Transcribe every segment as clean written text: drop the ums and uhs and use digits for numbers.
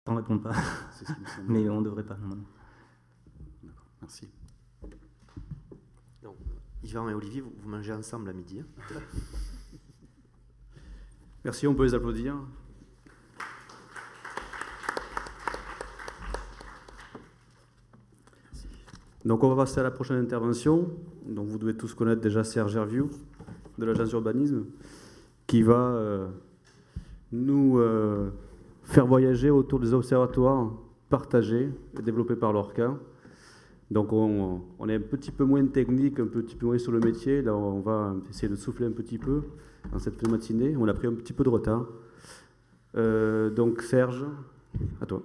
T'en réponds pas. C'est ce qui me semble. Mais on ne devrait pas, normalement. D'accord, merci. Donc, Yvan et Olivier, vous mangez ensemble à midi. Merci, on peut les applaudir. Donc on va passer à la prochaine intervention. Donc vous devez tous connaître déjà Serge Hervieux de l'agence urbanisme qui va nous faire voyager autour des observatoires partagés et développés par l'ORCA. Donc on est un petit peu moins technique, un petit peu moins sur le métier. Là on va essayer de souffler un petit peu dans cette matinée. On a pris un petit peu de retard. Donc Serge, à toi.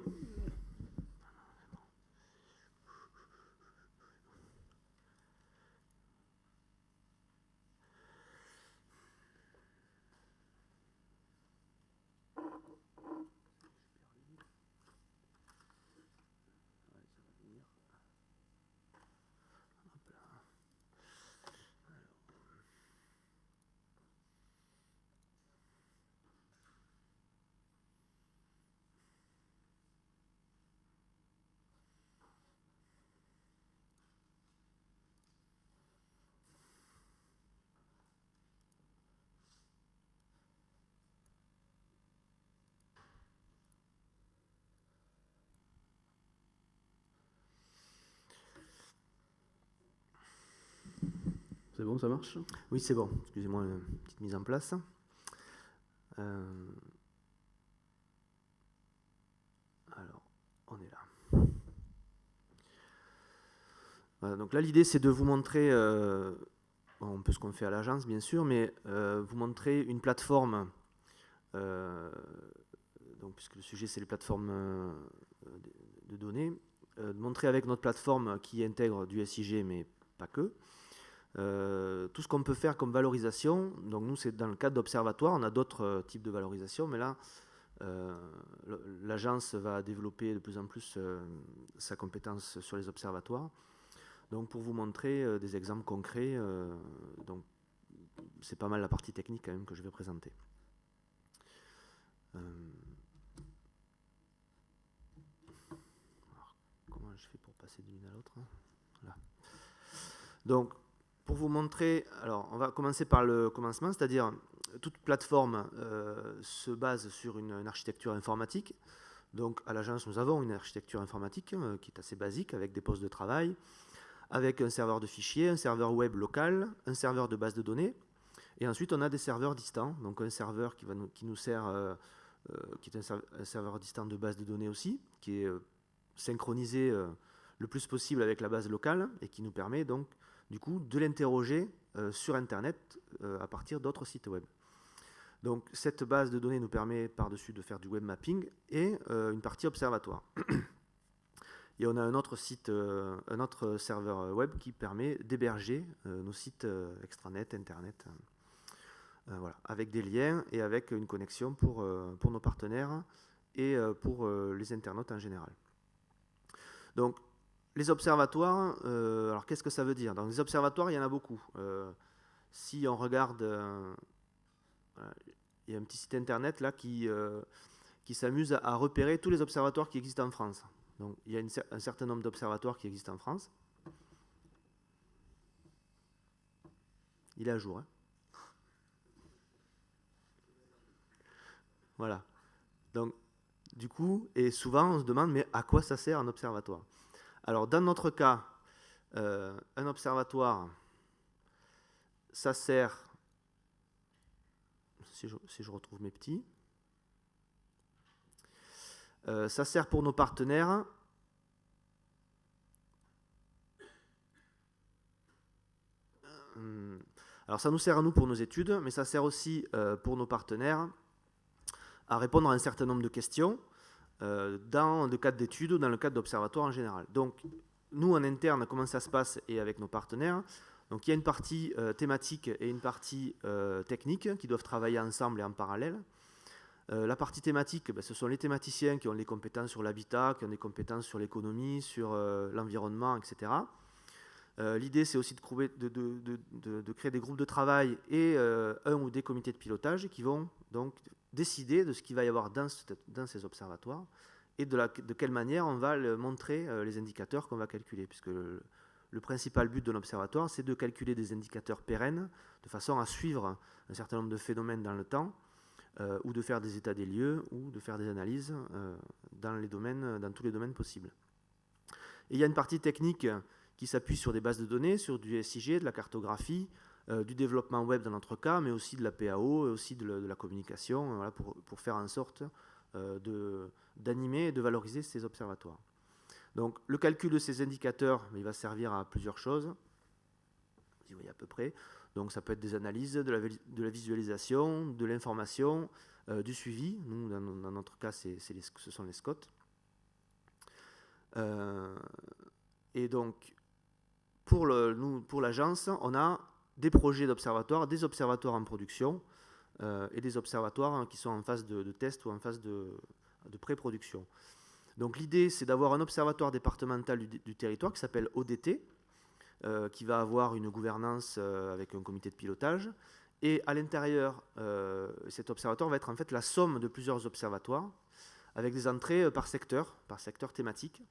C'est bon, ça marche? Oui, c'est bon. Excusez-moi, une petite mise en place. Alors, on est là. Voilà, donc là, l'idée, c'est de vous montrer un peu ce qu'on fait à l'agence, bien sûr, mais vous montrer une plateforme, donc, puisque le sujet, c'est les plateformes de données, de montrer avec notre plateforme qui intègre du SIG, mais pas que, tout ce qu'on peut faire comme valorisation. Donc nous, c'est dans le cadre d'observatoire, on a d'autres types de valorisation, mais là, l'agence va développer de plus en plus sa compétence sur les observatoires. Donc pour vous montrer des exemples concrets, donc c'est pas mal la partie technique quand même que je vais présenter. Alors, comment je fais pour passer d'une à l'autre? Voilà. Donc pour vous montrer, alors on va commencer par le commencement, c'est-à-dire toute plateforme se base sur une architecture informatique. Donc à l'agence, nous avons une architecture informatique qui est assez basique, avec des postes de travail, avec un serveur de fichiers, un serveur web local, un serveur de base de données, et ensuite on a des serveurs distants, donc un serveur qui nous sert, qui est un serveur distant de base de données aussi, qui est synchronisé le plus possible avec la base locale, et qui nous permet donc du coup de l'interroger sur Internet à partir d'autres sites web. Donc cette base de données nous permet par-dessus de faire du web mapping et une partie observatoire. Et on a un autre site, un autre serveur web qui permet d'héberger nos sites extranet, Internet, voilà, avec des liens et avec une connexion pour nos partenaires et pour les internautes en général. Donc les observatoires, alors qu'est-ce que ça veut dire? Dans les observatoires, il y en a beaucoup. Si on regarde, il y a un petit site internet là qui s'amuse à repérer tous les observatoires qui existent en France. Donc il y a un certain nombre d'observatoires qui existent en France. Il est à jour. Hein. Voilà. Donc du coup, et souvent on se demande, mais à quoi ça sert un observatoire? Alors, dans notre cas, un observatoire, ça sert, si je retrouve mes petits, ça sert pour nos partenaires alors ça nous sert à nous pour nos études, mais ça sert aussi pour nos partenaires à répondre à un certain nombre de questions dans le cadre d'études ou dans le cadre d'observatoires en général. Donc, nous, en interne, comment ça se passe et avec nos partenaires. Donc, il y a une partie thématique et une partie technique qui doivent travailler ensemble et en parallèle. La partie thématique, ce sont les thématiciens qui ont les compétences sur l'habitat, qui ont des compétences sur l'économie, sur l'environnement, etc. L'idée, c'est aussi de créer des groupes de travail et un ou des comités de pilotage qui vont donc décider de ce qu'il va y avoir dans ces observatoires et de quelle manière on va montrer les indicateurs qu'on va calculer, puisque le principal but d'un observatoire, c'est de calculer des indicateurs pérennes, de façon à suivre un certain nombre de phénomènes dans le temps, ou de faire des états des lieux, ou de faire des analyses dans tous les domaines possibles. Et il y a une partie technique qui s'appuie sur des bases de données, sur du SIG, de la cartographie, du développement web dans notre cas, mais aussi de la PAO, et aussi de la communication, voilà, pour faire en sorte d'animer et de valoriser ces observatoires. Donc le calcul de ces indicateurs, il va servir à plusieurs choses, vous voyez à peu près. Donc ça peut être des analyses, de la visualisation, de l'information, du suivi. Nous, dans notre cas, ce sont les SCOT. Et donc, pour l'agence, on a des projets d'observatoires, des observatoires en production et des observatoires qui sont en phase de test ou en phase de pré-production. Donc l'idée, c'est d'avoir un observatoire départemental du territoire qui s'appelle ODT, qui va avoir une gouvernance avec un comité de pilotage. Et à l'intérieur, cet observatoire va être en fait la somme de plusieurs observatoires, avec des entrées par secteur thématique.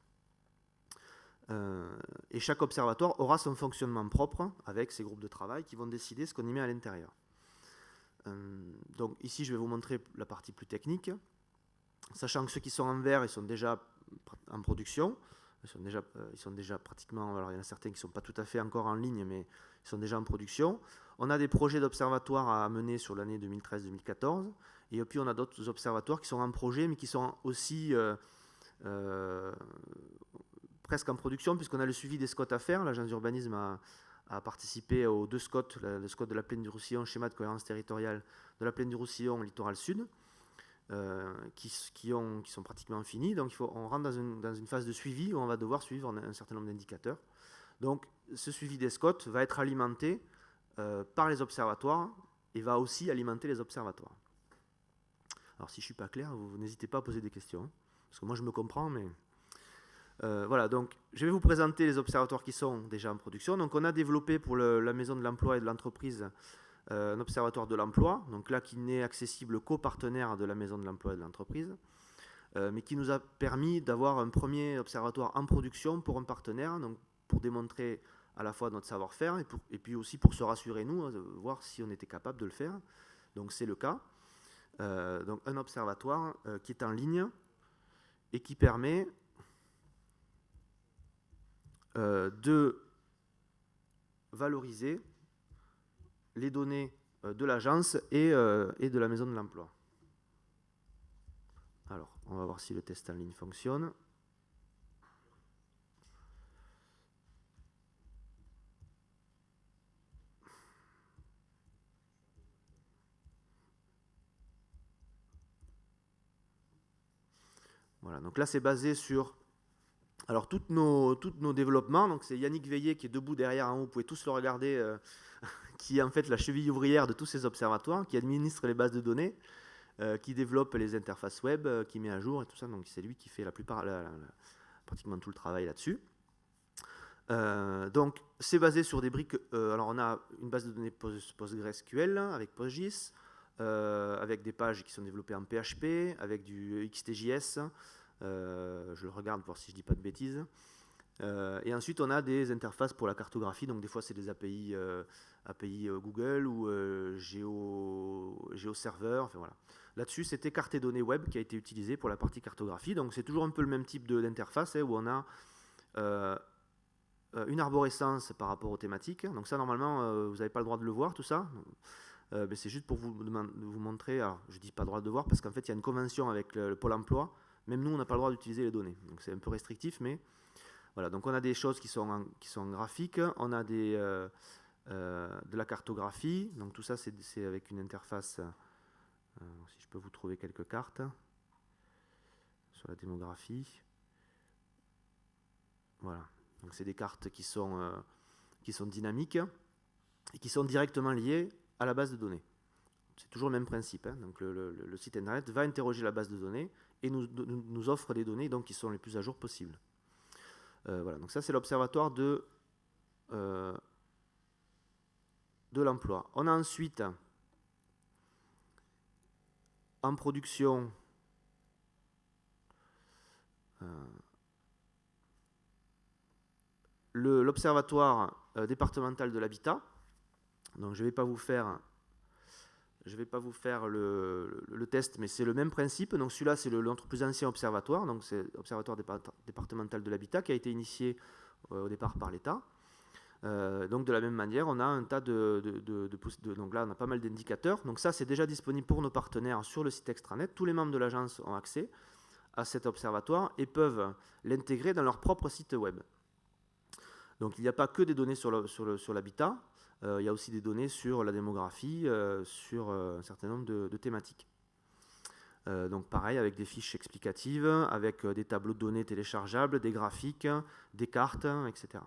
Et chaque observatoire aura son fonctionnement propre, avec ses groupes de travail qui vont décider ce qu'on y met à l'intérieur. Donc ici, je vais vous montrer la partie plus technique. Sachant que ceux qui sont en vert, ils sont déjà en production, ils sont déjà pratiquement, alors il y en a certains qui ne sont pas tout à fait encore en ligne, mais ils sont déjà en production. On a des projets d'observatoires à mener sur l'année 2013-2014, et puis on a d'autres observatoires qui sont en projet, mais qui sont aussi presque en production, puisqu'on a le suivi des SCOT à faire. L'agence d'urbanisme a participé aux 2 SCOT, le SCOT de la Plaine du Roussillon, schéma de cohérence territoriale de la Plaine du Roussillon, littoral sud, qui sont pratiquement finis. Donc on rentre dans une phase de suivi où on va devoir suivre un certain nombre d'indicateurs. Donc ce suivi des SCOT va être alimenté par les observatoires et va aussi alimenter les observatoires. Alors si je ne suis pas clair, vous n'hésitez pas à poser des questions, parce que moi je me comprends, mais... voilà, donc je vais vous présenter les observatoires qui sont déjà en production. Donc on a développé pour la Maison de l'Emploi et de l'Entreprise un observatoire de l'emploi, donc là qui n'est accessible qu'aux partenaires de la Maison de l'Emploi et de l'Entreprise, mais qui nous a permis d'avoir un premier observatoire en production pour un partenaire, donc pour démontrer à la fois notre savoir-faire et puis aussi pour se rassurer nous, voir si on était capable de le faire. Donc c'est le cas. Donc un observatoire qui est en ligne et qui permet de valoriser les données de l'agence et de la Maison de l'Emploi. Alors, on va voir si le test en ligne fonctionne. Voilà, donc là c'est basé sur... Alors, tous nos développements, donc c'est Yannick Veillé qui est debout derrière en haut, vous pouvez tous le regarder, qui est en fait la cheville ouvrière de tous ces observatoires, qui administre les bases de données, qui développe les interfaces web, qui met à jour et tout ça. Donc c'est lui qui fait pratiquement tout le travail là-dessus. Donc c'est basé sur des briques. Alors on a une base de données PostgreSQL avec PostGIS, avec des pages qui sont développées en PHP, avec du XTJS. Je le regarde pour voir si je ne dis pas de bêtises. Et ensuite, on a des interfaces pour la cartographie. Donc, des fois, c'est des API Google ou GeoServer. Enfin, voilà. Là-dessus, c'était carte et données web qui a été utilisé pour la partie cartographie. Donc, c'est toujours un peu le même type d'interface où on a une arborescence par rapport aux thématiques. Donc, ça, normalement, vous n'avez pas le droit de le voir, tout ça. Mais c'est juste pour vous montrer. Alors, je ne dis pas le droit de le voir parce qu'en fait, il y a une convention avec le Pôle emploi. Même nous, on n'a pas le droit d'utiliser les données. Donc, c'est un peu restrictif, mais voilà. Donc, on a des choses qui sont graphiques. On a de la cartographie. Donc, tout ça, c'est avec une interface. Si je peux vous trouver quelques cartes sur la démographie. Voilà. Donc, c'est des cartes qui sont dynamiques et qui sont directement liées à la base de données. C'est toujours le même principe. Hein. Donc, le site internet va interroger la base de données et nous offre des données donc, qui sont les plus à jour possibles. Voilà, donc ça c'est l'observatoire de l'emploi. On a ensuite en production l'Observatoire départemental de l'habitat. Donc je ne vais pas vous faire le test, mais c'est le même principe. Donc celui-là, c'est notre plus ancien observatoire. Donc c'est l'Observatoire départemental de l'habitat qui a été initié au départ par l'État. Donc de la même manière, on a un tas donc là, on a pas mal d'indicateurs. Donc ça, c'est déjà disponible pour nos partenaires sur le site extranet. Tous les membres de l'agence ont accès à cet observatoire et peuvent l'intégrer dans leur propre site web. Donc il n'y a pas que des données sur l'habitat, il y a aussi des données sur la démographie, sur un certain nombre de thématiques. Donc pareil, avec des fiches explicatives, avec des tableaux de données téléchargeables, des graphiques, des cartes, etc.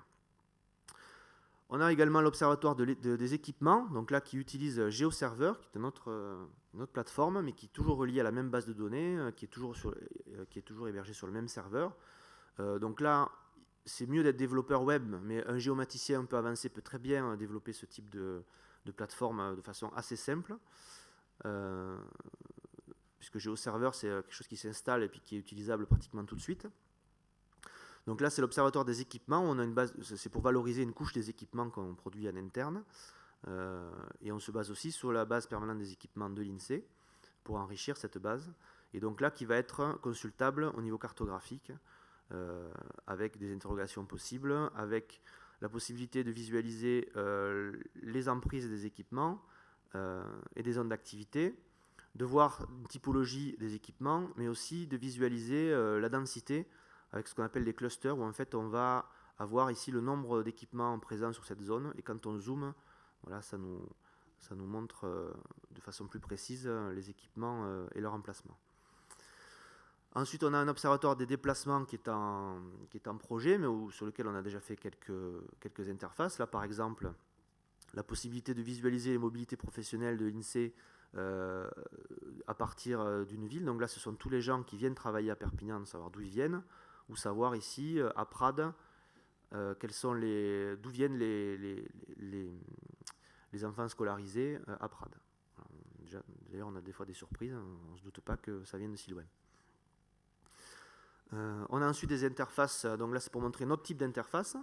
On a également l'observatoire des équipements, donc là qui utilise GeoServer, qui est notre plateforme, mais qui est toujours reliée à la même base de données, qui est toujours hébergée sur le même serveur. Donc là, c'est mieux d'être développeur web, mais un géomaticien un peu avancé peut très bien développer ce type de plateforme de façon assez simple. Puisque GeoServer, c'est quelque chose qui s'installe et puis qui est utilisable pratiquement tout de suite. Donc là, c'est l'observatoire des équipements. On a une base, c'est pour valoriser une couche des équipements qu'on produit en interne. Et on se base aussi sur la base permanente des équipements de l'INSEE pour enrichir cette base. Et donc là, qui va être consultable au niveau cartographique, avec des interrogations possibles, avec la possibilité de visualiser les emprises des équipements et des zones d'activité, de voir une typologie des équipements, mais aussi de visualiser la densité avec ce qu'on appelle des clusters, où en fait on va avoir ici le nombre d'équipements présents sur cette zone, et quand on zoome, voilà, ça nous montre de façon plus précise les équipements et leur emplacement. Ensuite, on a un observatoire des déplacements qui est en projet, mais sur lequel on a déjà fait quelques interfaces. Là, par exemple, la possibilité de visualiser les mobilités professionnelles de l'INSEE à partir d'une ville. Donc là, ce sont tous les gens qui viennent travailler à Perpignan, de savoir d'où ils viennent, ou savoir ici, à Prades, d'où viennent les enfants scolarisés à Prades. D'ailleurs, on a des fois des surprises, on ne se doute pas que ça vienne de si loin. On a ensuite des interfaces, donc là c'est pour montrer notre type d'interface,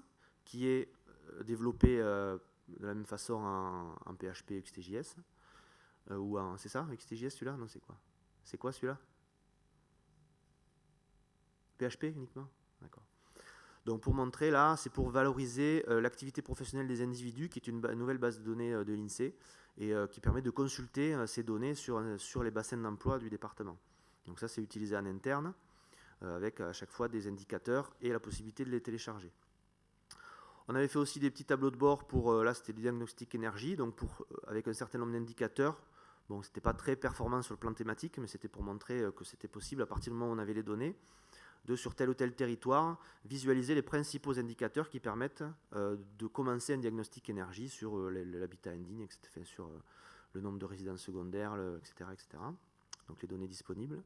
qui est développé de la même façon en PHP XTJS, c'est ça, XTJS celui-là? Non, c'est quoi? C'est quoi celui-là? PHP uniquement? D'accord. Donc pour montrer là, c'est pour valoriser l'activité professionnelle des individus, qui est une nouvelle base de données de l'INSEE, et qui permet de consulter ces données sur les bassins d'emploi du département. Donc ça, c'est utilisé en interne, avec à chaque fois des indicateurs et la possibilité de les télécharger. On avait fait aussi des petits tableaux de bord pour, là c'était des diagnostics énergie, donc avec un certain nombre d'indicateurs. Bon, c'était pas très performant sur le plan thématique, mais c'était pour montrer que c'était possible, à partir du moment où on avait les données, de sur tel ou tel territoire, visualiser les principaux indicateurs qui permettent de commencer un diagnostic énergie sur l'habitat indigne, etc., sur le nombre de résidences secondaires, etc., etc. Donc les données disponibles.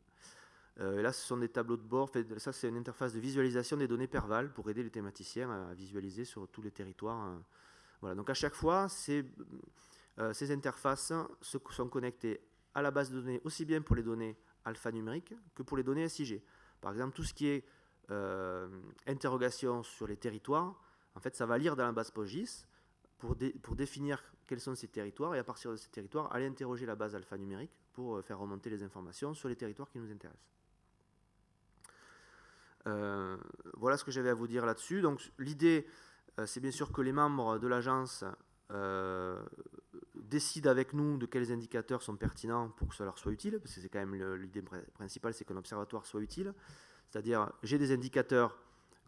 Là, ce sont des tableaux de bord. Ça, c'est une interface de visualisation des données Perval pour aider les thématiciens à visualiser sur tous les territoires. Voilà. Donc à chaque fois, ces interfaces sont connectées à la base de données, aussi bien pour les données alphanumériques que pour les données SIG. Par exemple, tout ce qui est interrogation sur les territoires, en fait, ça va lire dans la base PostGIS pour définir quels sont ces territoires, et à partir de ces territoires, aller interroger la base alphanumérique pour faire remonter les informations sur les territoires qui nous intéressent. Voilà ce que j'avais à vous dire là-dessus. Donc l'idée, c'est bien sûr que les membres de l'agence décident avec nous de quels indicateurs sont pertinents pour que ça leur soit utile, parce que c'est quand même l'idée principale, c'est qu'un observatoire soit utile. C'est-à-dire, j'ai des indicateurs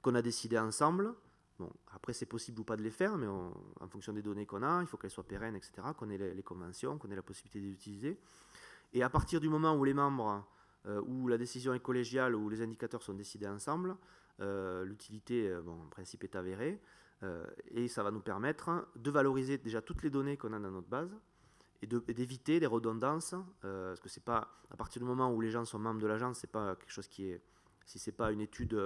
qu'on a décidés ensemble. Bon, après, c'est possible ou pas de les faire, mais en fonction des données qu'on a, il faut qu'elles soient pérennes, etc., qu'on ait les conventions, qu'on ait la possibilité de les utiliser. Et à partir du moment où les membres, où la décision est collégiale, où les indicateurs sont décidés ensemble, l'utilité, en principe, est avérée. Et ça va nous permettre de valoriser déjà toutes les données qu'on a dans notre base et d'éviter les redondances, parce que c'est pas, à partir du moment où les gens sont membres de l'agence, c'est pas quelque chose qui est, si c'est pas une étude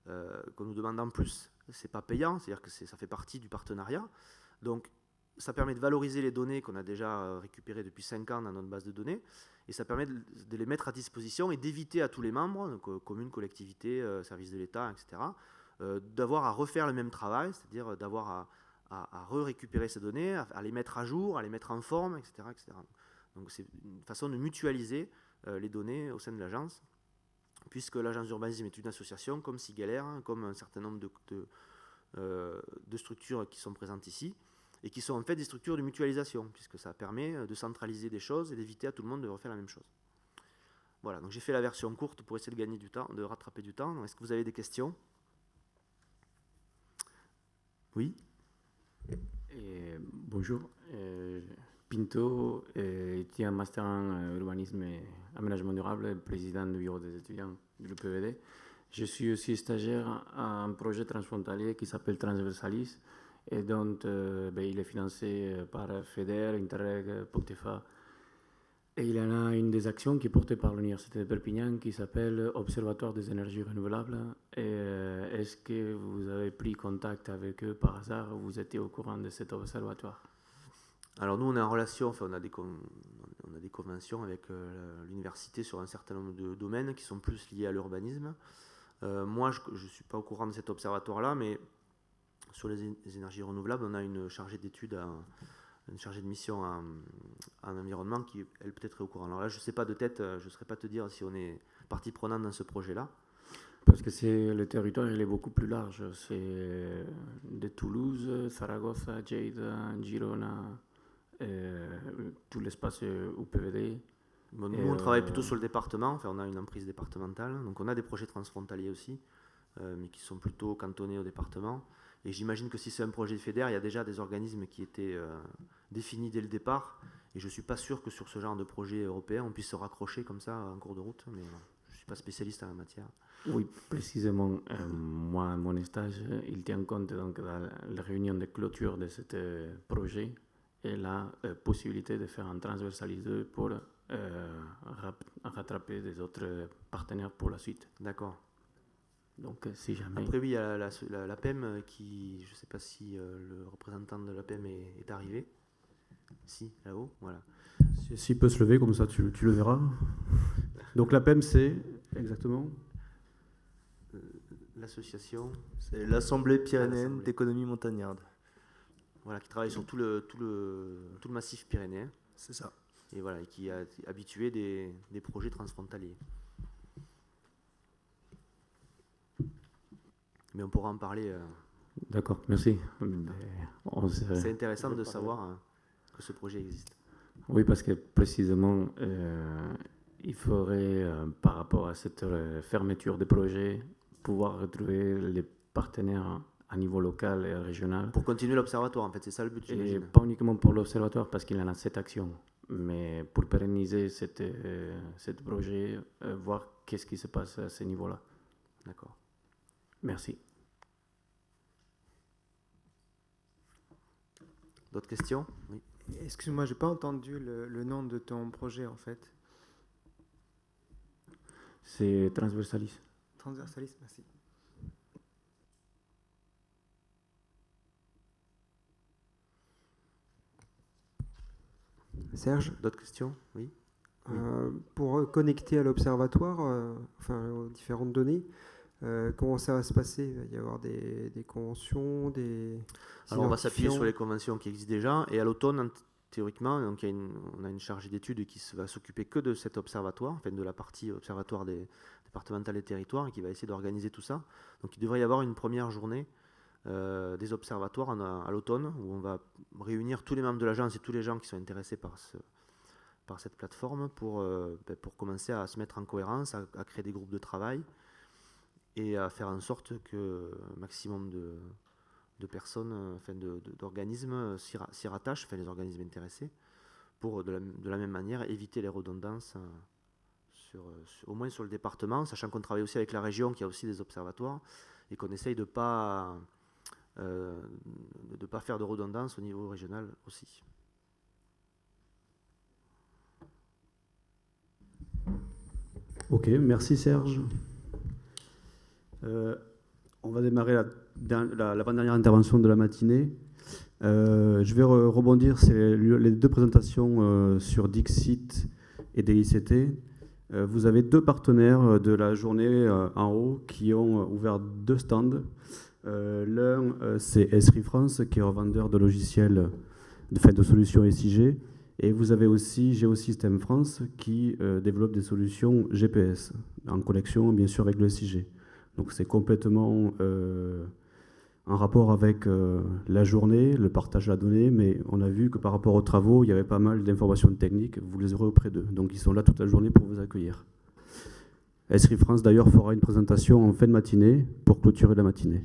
qu'on nous demande en plus, c'est pas payant, c'est-à-dire que ça fait partie du partenariat. Donc ça permet de valoriser les données qu'on a déjà récupérées depuis 5 ans dans notre base de données, et ça permet de les mettre à disposition et d'éviter à tous les membres, donc communes, collectivités, services de l'État, etc., d'avoir à refaire le même travail, c'est-à-dire d'avoir à récupérer ces données, à les mettre à jour, à les mettre en forme, etc. etc. Donc c'est une façon de mutualiser les données au sein de l'agence, puisque l'agence d'urbanisme est une association comme Sigalair, comme un certain nombre de structures qui sont présentes ici, et qui sont en fait des structures de mutualisation, puisque ça permet de centraliser des choses et d'éviter à tout le monde de refaire la même chose. Voilà, donc j'ai fait la version courte pour essayer de gagner du temps, de rattraper du temps. Est-ce que vous avez des questions? Oui. Bonjour. Pinto était un master en urbanisme et aménagement durable, président du bureau des étudiants de l'UPVD. Je suis aussi stagiaire à un projet transfrontalier qui s'appelle Transversalis et dont il est financé par FEDER, Interreg, Poctefa. Et il y en a une des actions qui est portée par l'Université de Perpignan qui s'appelle Observatoire des énergies renouvelables. Est-ce que vous avez pris contact avec eux par hasard ou vous étiez au courant de cet observatoire? Alors nous, on est en relation, enfin, on a des conventions avec l'université sur un certain nombre de domaines qui sont plus liés à l'urbanisme. Moi, je ne suis pas au courant de cet observatoire-là, mais sur les énergies renouvelables, on a une chargée d'études, une chargée de mission en environnement qui, elle, peut-être est au courant. Alors là, je ne sais pas de tête, je ne saurais pas te dire si on est partie prenante dans ce projet-là. Parce que le territoire il est beaucoup plus large. C'est de Toulouse, Saragossa, Lleida, Girona, tout l'espace UPVD. Bon, nous, on travaille plutôt sur le département, enfin, on a une emprise départementale, donc on a des projets transfrontaliers aussi, mais qui sont plutôt cantonnés au département. Et j'imagine que si c'est un projet FEDER, il y a déjà des organismes qui étaient définis dès le départ, et je ne suis pas sûr que sur ce genre de projet européen, on puisse se raccrocher comme ça en cours de route, mais je ne suis pas spécialiste en la matière. Oui, précisément, moi, mon stage, il tient compte donc, dans la réunion de clôture de ce projet et la possibilité de faire un transversalisme 2 pour rattraper des autres partenaires pour la suite. D'accord. Donc, si jamais... Après, oui, il y a la PEM qui, je ne sais pas si le représentant de la PEM est arrivé. Si, là-haut, voilà. S'il peut se lever, comme ça tu le verras. Donc la PEM, c'est exactement l'association. C'est l'Assemblée pyrénéenne d'économie montagnarde. Voilà, qui travaille sur tout le massif pyrénéen. C'est ça. Et voilà, et qui a habitué des projets transfrontaliers. Mais on pourra en parler. D'accord, merci. C'est intéressant de savoir que ce projet existe. Oui, parce que précisément, il faudrait, par rapport à cette fermeture des projets, pouvoir retrouver les partenaires à niveau local et régional. Pour continuer l'observatoire, en fait, c'est ça le but, j'imagine. Et pas uniquement pour l'observatoire, parce qu'il y en a 7 actions, mais pour pérenniser ce projet, voir qu'est-ce qui se passe à ce niveau-là. D'accord. Merci. D'autres questions? Oui. Excuse-moi, je n'ai pas entendu le nom de ton projet, en fait. C'est Transversalis. Transversalis, merci. Serge? D'autres questions? Oui. Pour connecter à l'observatoire, enfin aux différentes données, comment ça va se passer? Il va y avoir des conventions, des... Alors on va s'appuyer sur les conventions qui existent déjà, et à l'automne, théoriquement, donc on a une chargée d'études qui va s'occuper que de cet observatoire, enfin de la partie observatoire départementale des territoires, et qui va essayer d'organiser tout ça. Donc il devrait y avoir une première journée des observatoires à l'automne, où on va réunir tous les membres de l'agence et tous les gens qui sont intéressés par cette plateforme pour commencer à se mettre en cohérence, à créer des groupes de travail et à faire en sorte que un maximum de personnes, enfin d'organismes s'y rattachent, enfin les organismes intéressés, pour de la même manière éviter les redondances au moins sur le département, sachant qu'on travaille aussi avec la région qui a aussi des observatoires et qu'on essaye de ne pas faire de redondance au niveau régional aussi. Ok, merci Serge. On va démarrer l'avant-dernière intervention de la matinée. Je vais rebondir sur les deux présentations sur Dixit et DICT. Vous avez 2 partenaires de la journée en haut qui ont ouvert 2 stands. L'un, c'est Esri France, qui est un vendeur de logiciels, de solutions SIG. Et vous avez aussi Géosystème France, qui développe des solutions GPS, en connexion bien sûr avec le SIG. Donc c'est complètement en rapport avec la journée, le partage de la donnée, mais on a vu que par rapport aux travaux, il y avait pas mal d'informations techniques, vous les aurez auprès d'eux. Donc ils sont là toute la journée pour vous accueillir. Esri France d'ailleurs fera une présentation en fin de matinée pour clôturer la matinée.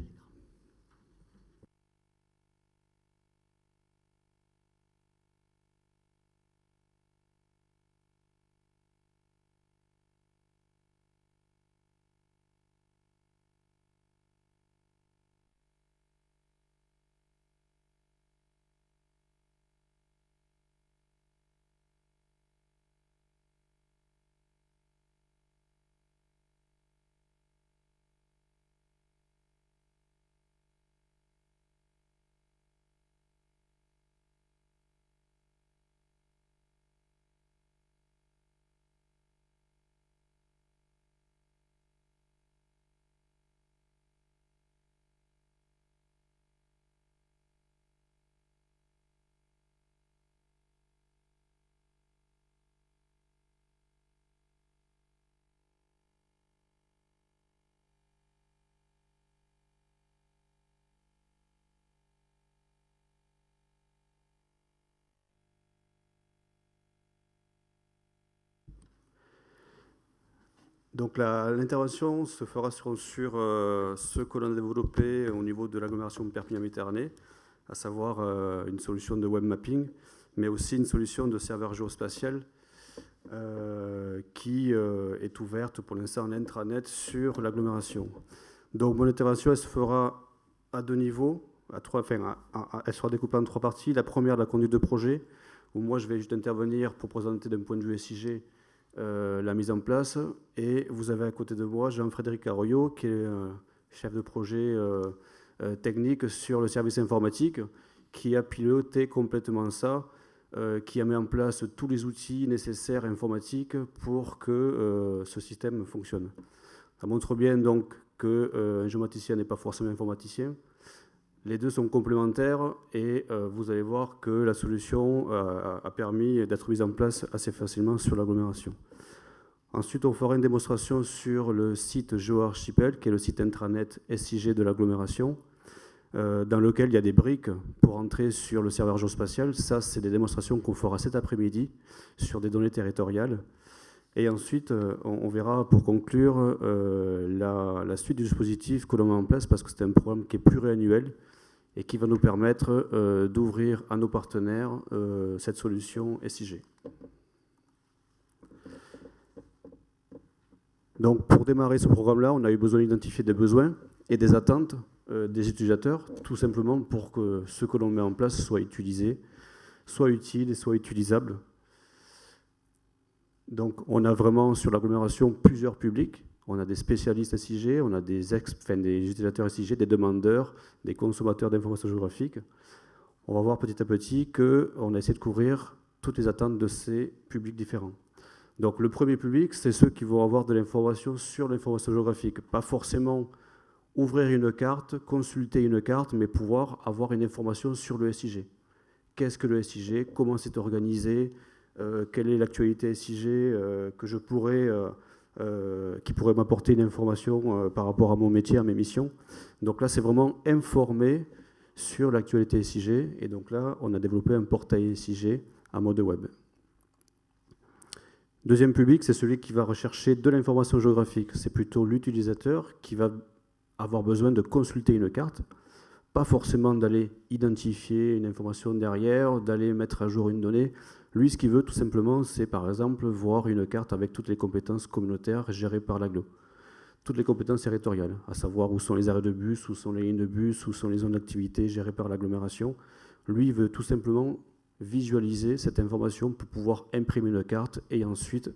Donc l'intervention se fera sur ce que l'on a développé au niveau de l'agglomération Perpignan-Méditerranée, à savoir une solution de web mapping, mais aussi une solution de serveur géospatial qui est ouverte pour l'instant en intranet sur l'agglomération. Donc mon intervention, elle se fera à 2 niveaux, elle sera découpée en 3 parties. La première, la conduite de projet, où moi je vais juste intervenir pour présenter d'un point de vue SIG la mise en place. Et vous avez à côté de moi Jean-Frédéric Arroyo, qui est chef de projet technique sur le service informatique, qui a piloté complètement ça, qui a mis en place tous les outils nécessaires informatiques pour que ce système fonctionne. Ça montre bien donc qu'un géomaticien n'est pas forcément informaticien. Les deux sont complémentaires et vous allez voir que la solution a permis d'être mise en place assez facilement sur l'agglomération. Ensuite, on fera une démonstration sur le site GeoArchipel, qui est le site intranet SIG de l'agglomération, dans lequel il y a des briques pour entrer sur le serveur géospatial. Ça, c'est des démonstrations qu'on fera cet après-midi sur des données territoriales. Et ensuite, on verra pour conclure la suite du dispositif que l'on met en place, parce que c'est un programme qui est pluriannuel et qui va nous permettre d'ouvrir à nos partenaires cette solution SIG. Donc pour démarrer ce programme-là, on a eu besoin d'identifier des besoins et des attentes des utilisateurs, tout simplement pour que ce que l'on met en place soit utilisé, soit utile et soit utilisable. Donc on a vraiment sur l'agglomération plusieurs publics. On a des spécialistes SIG, on a des utilisateurs SIG, des demandeurs, des consommateurs d'informations géographiques. On va voir petit à petit qu'on a essayé de couvrir toutes les attentes de ces publics différents. Donc le premier public, c'est ceux qui vont avoir de l'information sur l'information géographique. Pas forcément ouvrir une carte, consulter une carte, mais pouvoir avoir une information sur le SIG. Qu'est-ce que le SIG? Comment c'est organisé? Quelle est l'actualité SIG que je pourrais... qui pourrait m'apporter une information par rapport à mon métier, à mes missions. Donc là, c'est vraiment informer sur l'actualité SIG. Et donc là, on a développé un portail SIG en mode web. Deuxième public, c'est celui qui va rechercher de l'information géographique. C'est plutôt l'utilisateur qui va avoir besoin de consulter une carte, pas forcément d'aller identifier une information derrière, d'aller mettre à jour une donnée. Lui, ce qu'il veut tout simplement, c'est par exemple voir une carte avec toutes les compétences communautaires gérées par l'agglo. Toutes les compétences territoriales, à savoir où sont les arrêts de bus, où sont les lignes de bus, où sont les zones d'activité gérées par l'agglomération. Lui, il veut tout simplement visualiser cette information pour pouvoir imprimer une carte et ensuite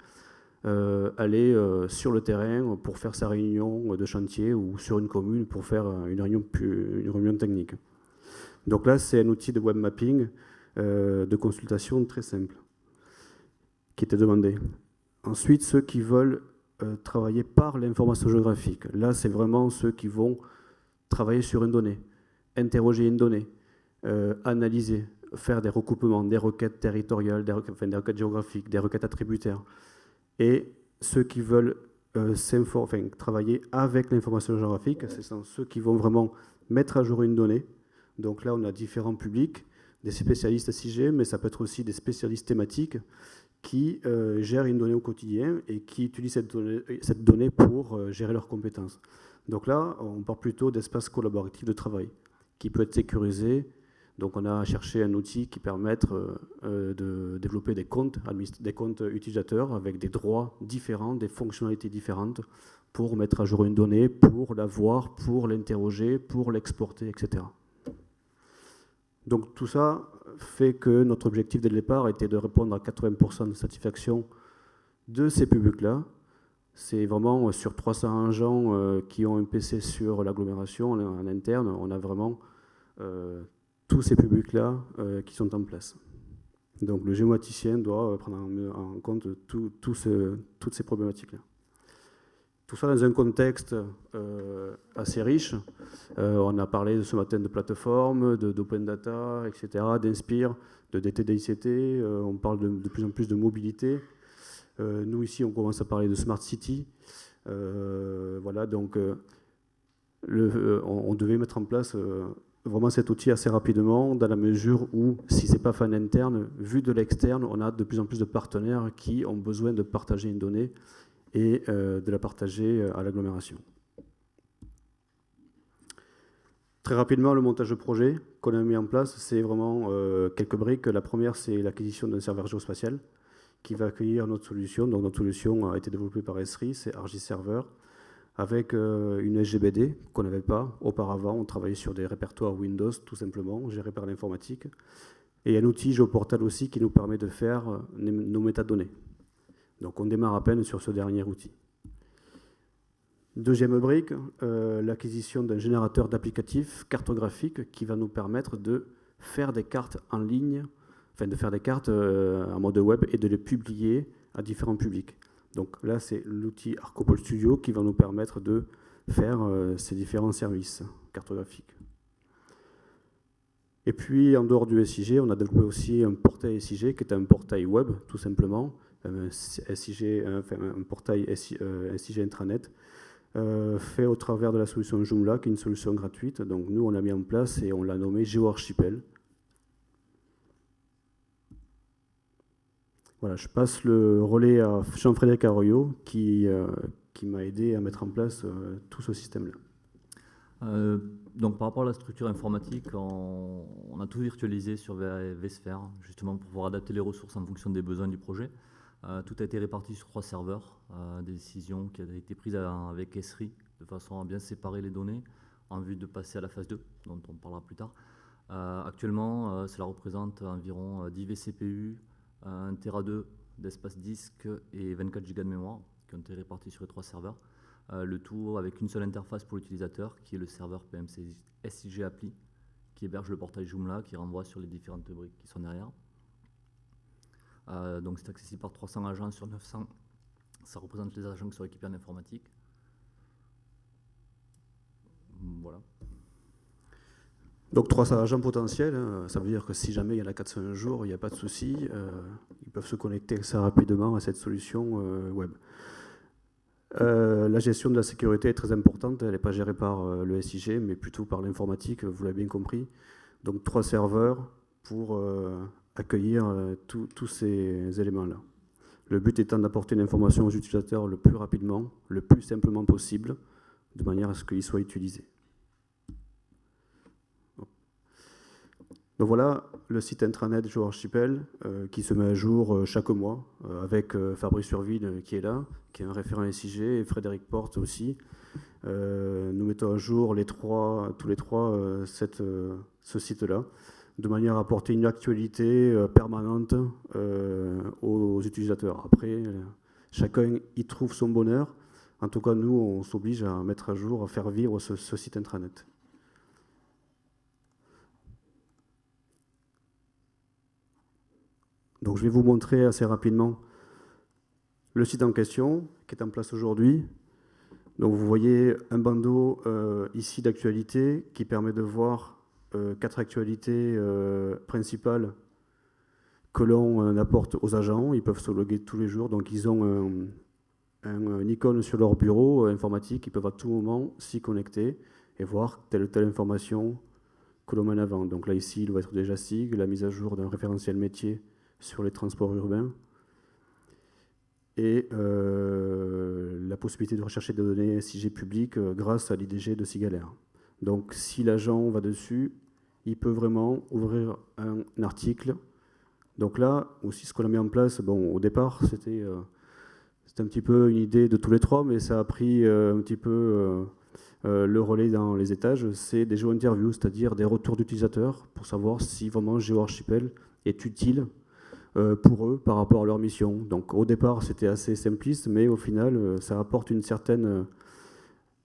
aller sur le terrain pour faire sa réunion de chantier ou sur une commune pour faire une réunion technique. Donc là, c'est un outil de web mapping de consultation très simple qui était demandé. Ensuite, ceux qui veulent travailler par l'information géographique. Là, c'est vraiment ceux qui vont travailler sur une donnée, interroger une donnée, analyser, faire des recoupements, des requêtes territoriales, des requêtes géographiques, des requêtes attributaires. Et ceux qui veulent travailler avec l'information géographique, ce sont ceux qui vont vraiment mettre à jour une donnée. Donc là, on a différents publics, des spécialistes SIG, mais ça peut être aussi des spécialistes thématiques qui gèrent une donnée au quotidien et qui utilisent cette donnée pour gérer leurs compétences. Donc là, on parle plutôt d'espace collaboratif de travail, qui peut être sécurisé. Donc on a cherché un outil qui permette de développer des comptes utilisateurs avec des droits différents, des fonctionnalités différentes pour mettre à jour une donnée, pour la voir, pour l'interroger, pour l'exporter, etc. Donc tout ça fait que notre objectif dès le départ était de répondre à 80% de satisfaction de ces publics-là. C'est vraiment sur 300 agents qui ont un PC sur l'agglomération en interne, on a vraiment tous ces publics-là qui sont en place. Donc le géomaticien doit prendre en compte toutes ces problématiques-là. Tout ça dans un contexte assez riche. On a parlé ce matin de plateformes, d'open data, etc., d'Inspire, de DTDICT. On parle de plus en plus de mobilité. Nous, ici, on commence à parler de Smart City. Voilà, donc on devait mettre en place vraiment cet outil assez rapidement, dans la mesure où, si ce n'est pas fait en interne, vu de l'externe, on a de plus en plus de partenaires qui ont besoin de partager une donnée et de la partager à l'agglomération. Très rapidement, le montage de projet qu'on a mis en place, c'est vraiment quelques briques. La première, c'est l'acquisition d'un serveur géospatial qui va accueillir notre solution. Donc notre solution a été développée par Esri, c'est Argis Server, avec une SGBD qu'on n'avait pas auparavant. On travaillait sur des répertoires Windows, tout simplement, gérés par l'informatique. Et un outil GeoPortal aussi qui nous permet de faire nos métadonnées. Donc on démarre à peine sur ce dernier outil. Deuxième brique, l'acquisition d'un générateur d'applicatifs cartographiques qui va nous permettre de faire des cartes en ligne, enfin de faire des cartes en mode web et de les publier à différents publics. Donc là, c'est l'outil Arcopole Studio qui va nous permettre de faire ces différents services cartographiques. Et puis, en dehors du SIG, on a développé aussi un portail SIG qui est un portail web, tout simplement, un portail SIG intranet, fait au travers de la solution Joomla, qui est une solution gratuite. Donc nous, on l'a mis en place et on l'a nommé GeoArchipel. Voilà, je passe le relais à Jean-Frédéric Arroyo, qui m'a aidé à mettre en place tout ce système-là. Donc par rapport à la structure informatique, on a tout virtualisé sur vSphere, justement pour pouvoir adapter les ressources en fonction des besoins du projet. Tout a été réparti sur 3 serveurs, des décisions qui ont été prises avec Esri, de façon à bien séparer les données, en vue de passer à la phase 2, dont on parlera plus tard. Actuellement, cela représente environ 10 vCPU, 1 Tera 2 d'espace disque et 24 Go de mémoire, qui ont été répartis sur les 3 serveurs. Le tout avec une seule interface pour l'utilisateur, qui est le serveur PMC SIG Appli, qui héberge le portail Joomla, qui renvoie sur les différentes briques qui sont derrière. Donc c'est accessible par 300 agents sur 900. Ça représente les agents qui sont équipés en informatique. Voilà. Donc 300 agents potentiels, ça veut dire que si jamais il y en a 400 un jour, il n'y a pas de souci, ils peuvent se connecter assez rapidement à cette solution web. La gestion de la sécurité est très importante, elle n'est pas gérée par le SIG, mais plutôt par l'informatique, vous l'avez bien compris. Donc 3 serveurs pour accueillir tous ces éléments-là. Le but étant d'apporter une information aux utilisateurs le plus rapidement, le plus simplement possible, de manière à ce qu'il soit utilisé. Donc voilà le site intranet GeoArchipel qui se met à jour chaque mois avec Fabrice Surville qui est là, qui est un référent SIG, et Frédéric Porte aussi. Nous mettons à jour tous les trois ce site-là, de manière à apporter une actualité permanente aux utilisateurs. Après, chacun y trouve son bonheur. En tout cas, nous, on s'oblige à mettre à jour, à faire vivre ce site intranet. Donc je vais vous montrer assez rapidement le site en question, qui est en place aujourd'hui. Donc vous voyez un bandeau ici d'actualité qui permet de voir 4 actualités principales que l'on apporte aux agents. Ils peuvent se loguer tous les jours, donc ils ont un icône sur leur bureau informatique, ils peuvent à tout moment s'y connecter et voir telle ou telle information que l'on met en avant. Donc là ici, il va être déjà SIG, la mise à jour d'un référentiel métier sur les transports urbains et la possibilité de rechercher des données SIG publiques grâce à l'IDG de Cigalaire. Donc si l'agent va dessus, il peut vraiment ouvrir un article. Donc là, aussi ce qu'on a mis en place, bon, au départ, c'était un petit peu une idée de tous les trois, mais ça a pris un petit peu le relais dans les étages. C'est des géo-interviews, c'est-à-dire des retours d'utilisateurs pour savoir si vraiment GeoArchipel est utile pour eux par rapport à leur mission. Donc au départ, c'était assez simpliste, mais au final, ça apporte une certaine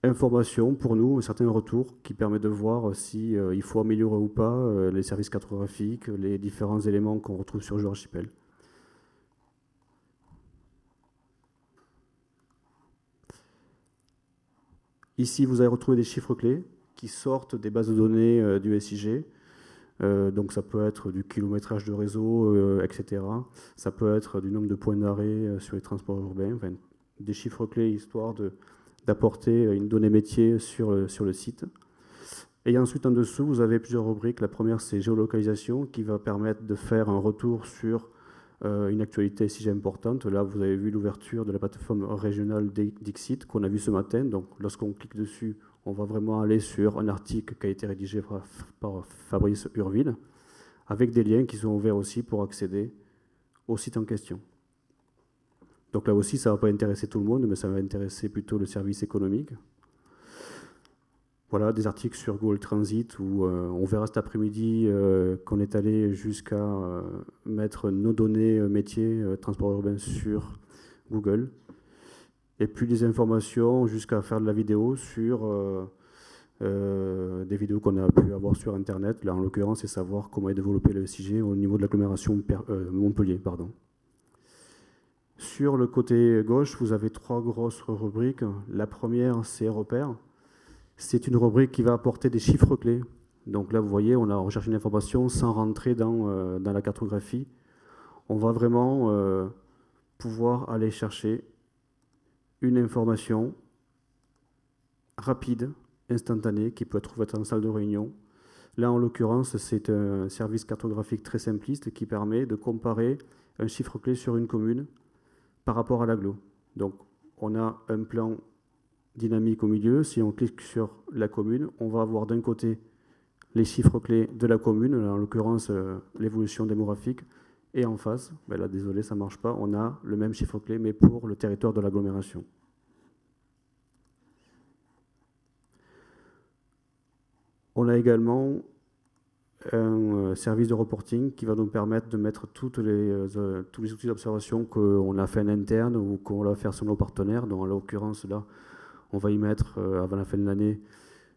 information pour nous, un certain retour qui permet de voir si il faut améliorer ou pas les services cartographiques, les différents éléments qu'on retrouve sur GeoArchipel. Ici, vous allez retrouver des chiffres clés qui sortent des bases de données du SIG. Donc ça peut être du kilométrage de réseau, etc. Ça peut être du nombre de points d'arrêt sur les transports urbains, enfin, des chiffres clés histoire d'apporter une donnée métier sur le site. Et ensuite, en dessous, vous avez plusieurs rubriques. La première, c'est géolocalisation, qui va permettre de faire un retour sur une actualité SIG importante. Là, vous avez vu l'ouverture de la plateforme régionale Dixit qu'on a vu ce matin. Donc, lorsqu'on clique dessus, on va vraiment aller sur un article qui a été rédigé par Fabrice Urville, avec des liens qui sont ouverts aussi pour accéder au site en question. Donc là aussi, ça ne va pas intéresser tout le monde, mais ça va intéresser plutôt le service économique. Voilà, des articles sur Google Transit où on verra cet après-midi qu'on est allé jusqu'à mettre nos données métiers transport urbain sur Google. Et puis des informations jusqu'à faire de la vidéo sur des vidéos qu'on a pu avoir sur Internet. Là, en l'occurrence, c'est savoir comment est développé le SIG au niveau de l'agglomération Montpellier. Pardon. Sur le côté gauche, vous avez 3 grosses rubriques. La première, c'est repères. C'est une rubrique qui va apporter des chiffres clés. Donc là, vous voyez, on a recherché une information sans rentrer dans la cartographie. On va vraiment pouvoir aller chercher une information rapide, instantanée, qui peut être trouvée en salle de réunion. Là, en l'occurrence, c'est un service cartographique très simpliste qui permet de comparer un chiffre clé sur une commune par rapport à l'agglo. Donc, on a un plan dynamique au milieu. Si on clique sur la commune, on va avoir d'un côté les chiffres clés de la commune, là, en l'occurrence l'évolution démographique, et en face, ben là désolé ça ne marche pas, on a le même chiffre clé mais pour le territoire de l'agglomération. On a également un service de reporting qui va nous permettre de mettre tous les outils d'observation qu'on a fait en interne ou qu'on va faire sur nos partenaires. Donc en l'occurrence là, on va y mettre, avant la fin de l'année,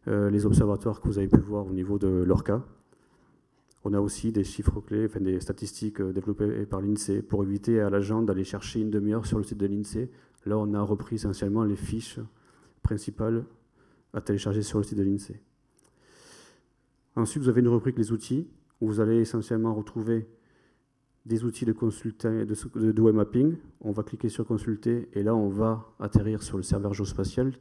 les observatoires que vous avez pu voir au niveau de l'ORCA. On a aussi des chiffres clés, enfin des statistiques développées par l'INSEE pour éviter à l'agent d'aller chercher une demi-heure sur le site de l'INSEE. Là, on a repris essentiellement les fiches principales à télécharger sur le site de l'INSEE. Ensuite, vous avez une rubrique les outils, où vous allez essentiellement retrouver des outils de web mapping. On va cliquer sur consulter et là on va atterrir sur le serveur géospatial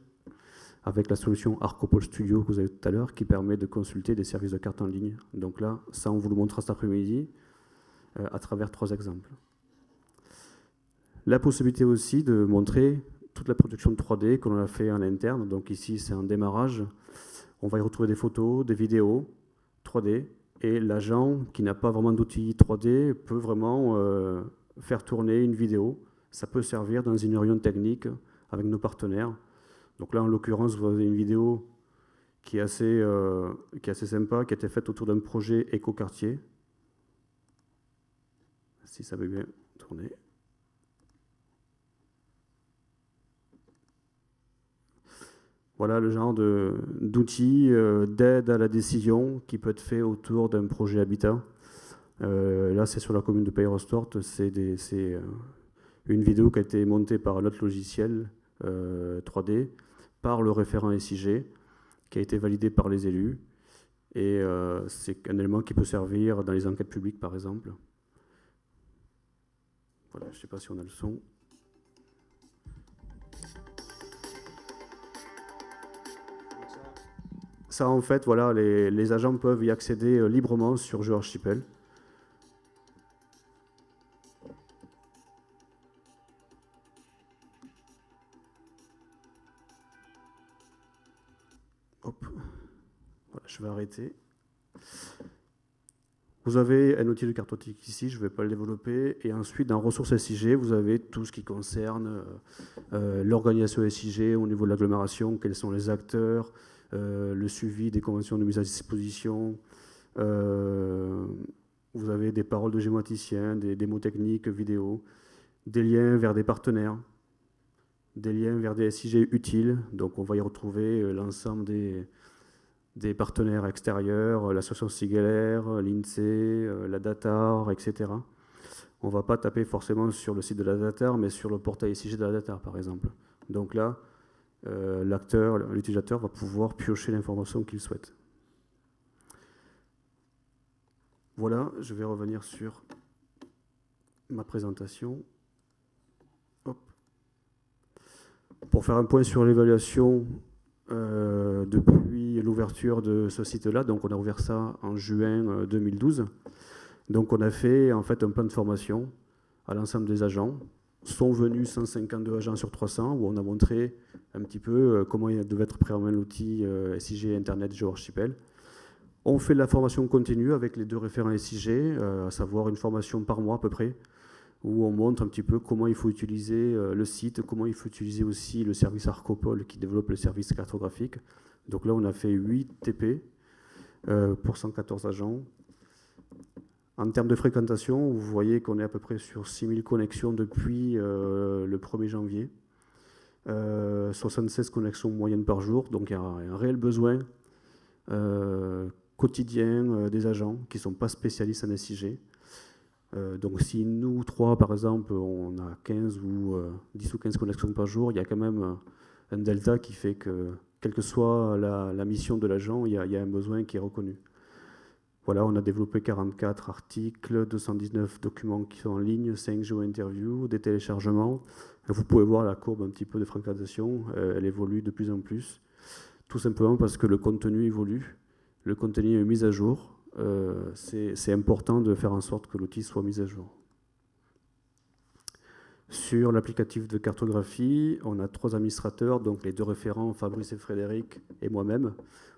avec la solution Arcopole Studio que vous avez tout à l'heure qui permet de consulter des services de carte en ligne. Donc là, ça on vous le montrera cet après-midi à travers 3 exemples. La possibilité aussi de montrer toute la production 3D que l'on a fait en interne. Donc ici c'est un démarrage. On va y retrouver des photos, des vidéos 3D. Et l'agent qui n'a pas vraiment d'outils 3D peut vraiment faire tourner une vidéo. Ça peut servir dans une réunion technique avec nos partenaires. Donc là, en l'occurrence, vous avez une vidéo qui est assez sympa, qui a été faite autour d'un projet écoquartier. Si ça veut bien tourner. Voilà le genre d'outils d'aide à la décision qui peut être fait autour d'un projet habitat. Là, c'est sur la commune de Peyrostort. C'est une vidéo qui a été montée par notre logiciel 3D, par le référent SIG, qui a été validé par les élus. Et c'est un élément qui peut servir dans les enquêtes publiques, par exemple. Voilà, je ne sais pas si on a le son. Ça, en fait, voilà, les agents peuvent y accéder librement sur GeoArchipel. Hop. Voilà, je vais arrêter. Vous avez un outil de cartotique ici, je ne vais pas le développer. Et ensuite, dans ressources SIG, vous avez tout ce qui concerne l'organisation SIG au niveau de l'agglomération, quels sont les acteurs, le suivi des conventions de mise à disposition. Vous avez des paroles de géomaticiens, des démos techniques, vidéo, des liens vers des partenaires, des liens vers des SIG utiles. Donc on va y retrouver l'ensemble des partenaires extérieurs, l'association Sigeler, l'INSEE, la DATAR, etc. On ne va pas taper forcément sur le site de la DATAR, mais sur le portail SIG de la DATAR, par exemple. Donc là, l'utilisateur va pouvoir piocher l'information qu'il souhaite. Voilà, je vais revenir sur ma présentation. Hop. Pour faire un point sur l'évaluation depuis l'ouverture de ce site-là, donc on a ouvert ça en juin 2012. Donc on a fait en fait un plan de formation à l'ensemble des agents. Sont venus 152 agents sur 300 où on a montré un petit peu comment il devait être présenté l'outil SIG Internet GeoArchipel. On fait de la formation continue avec les 2 référents SIG, à savoir une formation par mois à peu près, où on montre un petit peu comment il faut utiliser le site, comment il faut utiliser aussi le service Arcopol qui développe le service cartographique. Donc là, on a fait 8 TP pour 114 agents. En termes de fréquentation, vous voyez qu'on est à peu près sur 6000 connexions depuis le 1er janvier. 76 connexions moyennes par jour, donc il y a un réel besoin quotidien des agents qui ne sont pas spécialistes en SIG. Donc si nous 3, par exemple, on a 15 ou 10 ou 15 connexions par jour, il y a quand même un delta qui fait que, quelle que soit la mission de l'agent, il y a un besoin qui est reconnu. Voilà, on a développé 44 articles, 219 documents qui sont en ligne, 5 géo-interviews, des téléchargements. Vous pouvez voir la courbe un petit peu de fréquentation, elle évolue de plus en plus. Tout simplement parce que le contenu évolue, le contenu est mis à jour. C'est important de faire en sorte que l'outil soit mis à jour. Sur l'applicatif de cartographie, on a 3 administrateurs, donc les 2 référents, Fabrice et Frédéric, et moi-même,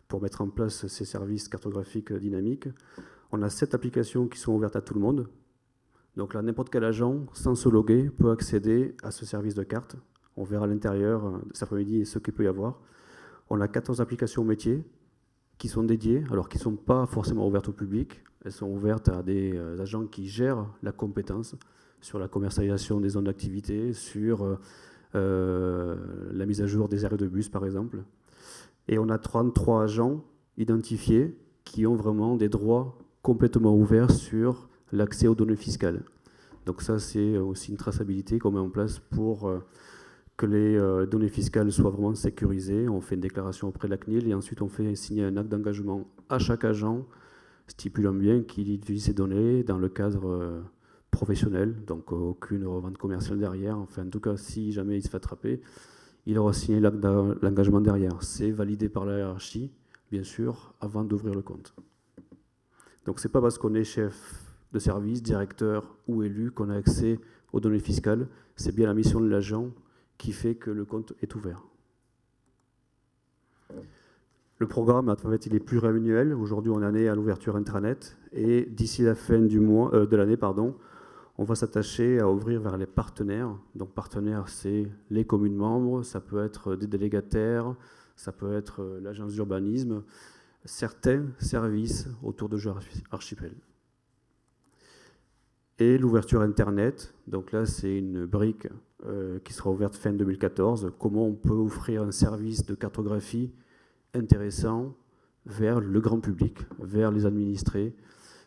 pour mettre en place ces services cartographiques dynamiques. On a 7 applications qui sont ouvertes à tout le monde. Donc là, n'importe quel agent, sans se loguer, peut accéder à ce service de carte. On verra à l'intérieur cet après-midi ce qu'il peut y avoir. On a 14 applications métiers qui sont dédiées, alors qui ne sont pas forcément ouvertes au public. Elles sont ouvertes à des agents qui gèrent la compétence sur la commercialisation des zones d'activité, sur la mise à jour des arrêts de bus, par exemple. Et on a 33 agents identifiés qui ont vraiment des droits complètement ouverts sur l'accès aux données fiscales. Donc ça, c'est aussi une traçabilité qu'on met en place pour que les données fiscales soient vraiment sécurisées. On fait une déclaration auprès de la CNIL et ensuite on fait signer un acte d'engagement à chaque agent stipulant bien qu'il utilise ces données dans le cadre professionnel, donc aucune revente commerciale derrière. Enfin, en tout cas, si jamais il se fait attraper, il aura signé l'acte d'engagement derrière. C'est validé par la hiérarchie, bien sûr, avant d'ouvrir le compte. Donc ce n'est pas parce qu'on est chef de service, directeur ou élu qu'on a accès aux données fiscales. C'est bien la mission de l'agent qui fait que le compte est ouvert. Le programme, en fait, il est pluriannuel. Aujourd'hui, on en est à l'ouverture intranet. Et d'ici la fin de l'année, on va s'attacher à ouvrir vers les partenaires. Donc partenaires, c'est les communes membres, ça peut être des délégataires, ça peut être l'agence d'urbanisme, certains services autour de GeoArchipel. Et l'ouverture Internet, donc là c'est une brique qui sera ouverte fin 2014. Comment on peut offrir un service de cartographie intéressant vers le grand public, vers les administrés.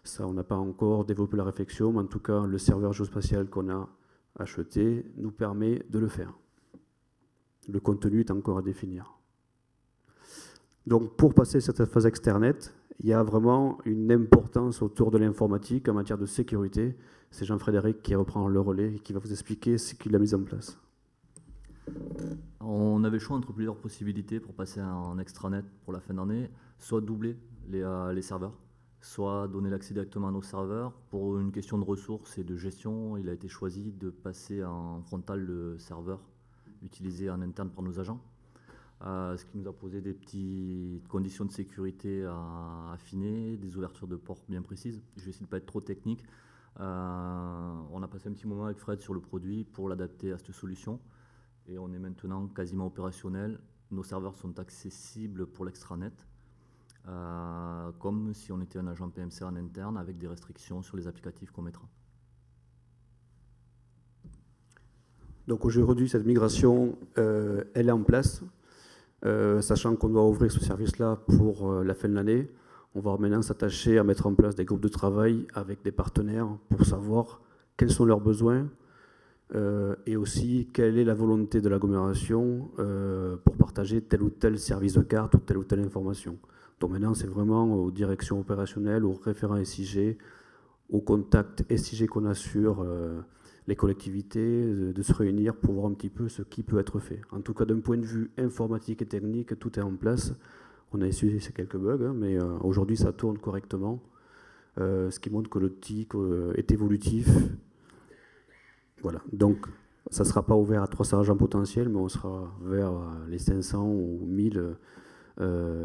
Ça, on n'a pas encore développé la réflexion, mais en tout cas, le serveur géospatial qu'on a acheté nous permet de le faire. Le contenu est encore à définir. Donc pour passer cette phase externet, il y a vraiment une importance autour de l'informatique en matière de sécurité. C'est Jean-Frédéric qui reprend le relais et qui va vous expliquer ce qu'il a mis en place. On avait le choix entre plusieurs possibilités pour passer en extranet pour la fin d'année, soit doubler les serveurs, soit donner l'accès directement à nos serveurs. Pour une question de ressources et de gestion, il a été choisi de passer en frontal le serveur utilisé en interne par nos agents, ce qui nous a posé des petites conditions de sécurité à affiner, des ouvertures de ports bien précises. Je vais essayer de ne pas être trop technique. On a passé un petit moment avec Fred sur le produit pour l'adapter à cette solution. Et on est maintenant quasiment opérationnel. Nos serveurs sont accessibles pour l'extranet, comme si on était un agent PMC en interne, avec des restrictions sur les applicatifs qu'on mettra. Donc aujourd'hui, cette migration, elle est en place, sachant qu'on doit ouvrir ce service-là pour la fin de l'année. On va maintenant s'attacher à mettre en place des groupes de travail avec des partenaires pour savoir quels sont leurs besoins, et aussi quelle est la volonté de l'agglomération pour partager tel ou tel service de carte ou telle information. Donc maintenant, c'est vraiment aux directions opérationnelles, aux référents SIG, aux contacts SIG qu'on a sur les collectivités, de se réunir pour voir un petit peu ce qui peut être fait. En tout cas, d'un point de vue informatique et technique, tout est en place. On a essuyé ces quelques bugs, hein, mais aujourd'hui, ça tourne correctement, ce qui montre que l'outil est évolutif. Voilà, donc ça ne sera pas ouvert à 300 agents potentiels, mais on sera vers les 500 ou 1000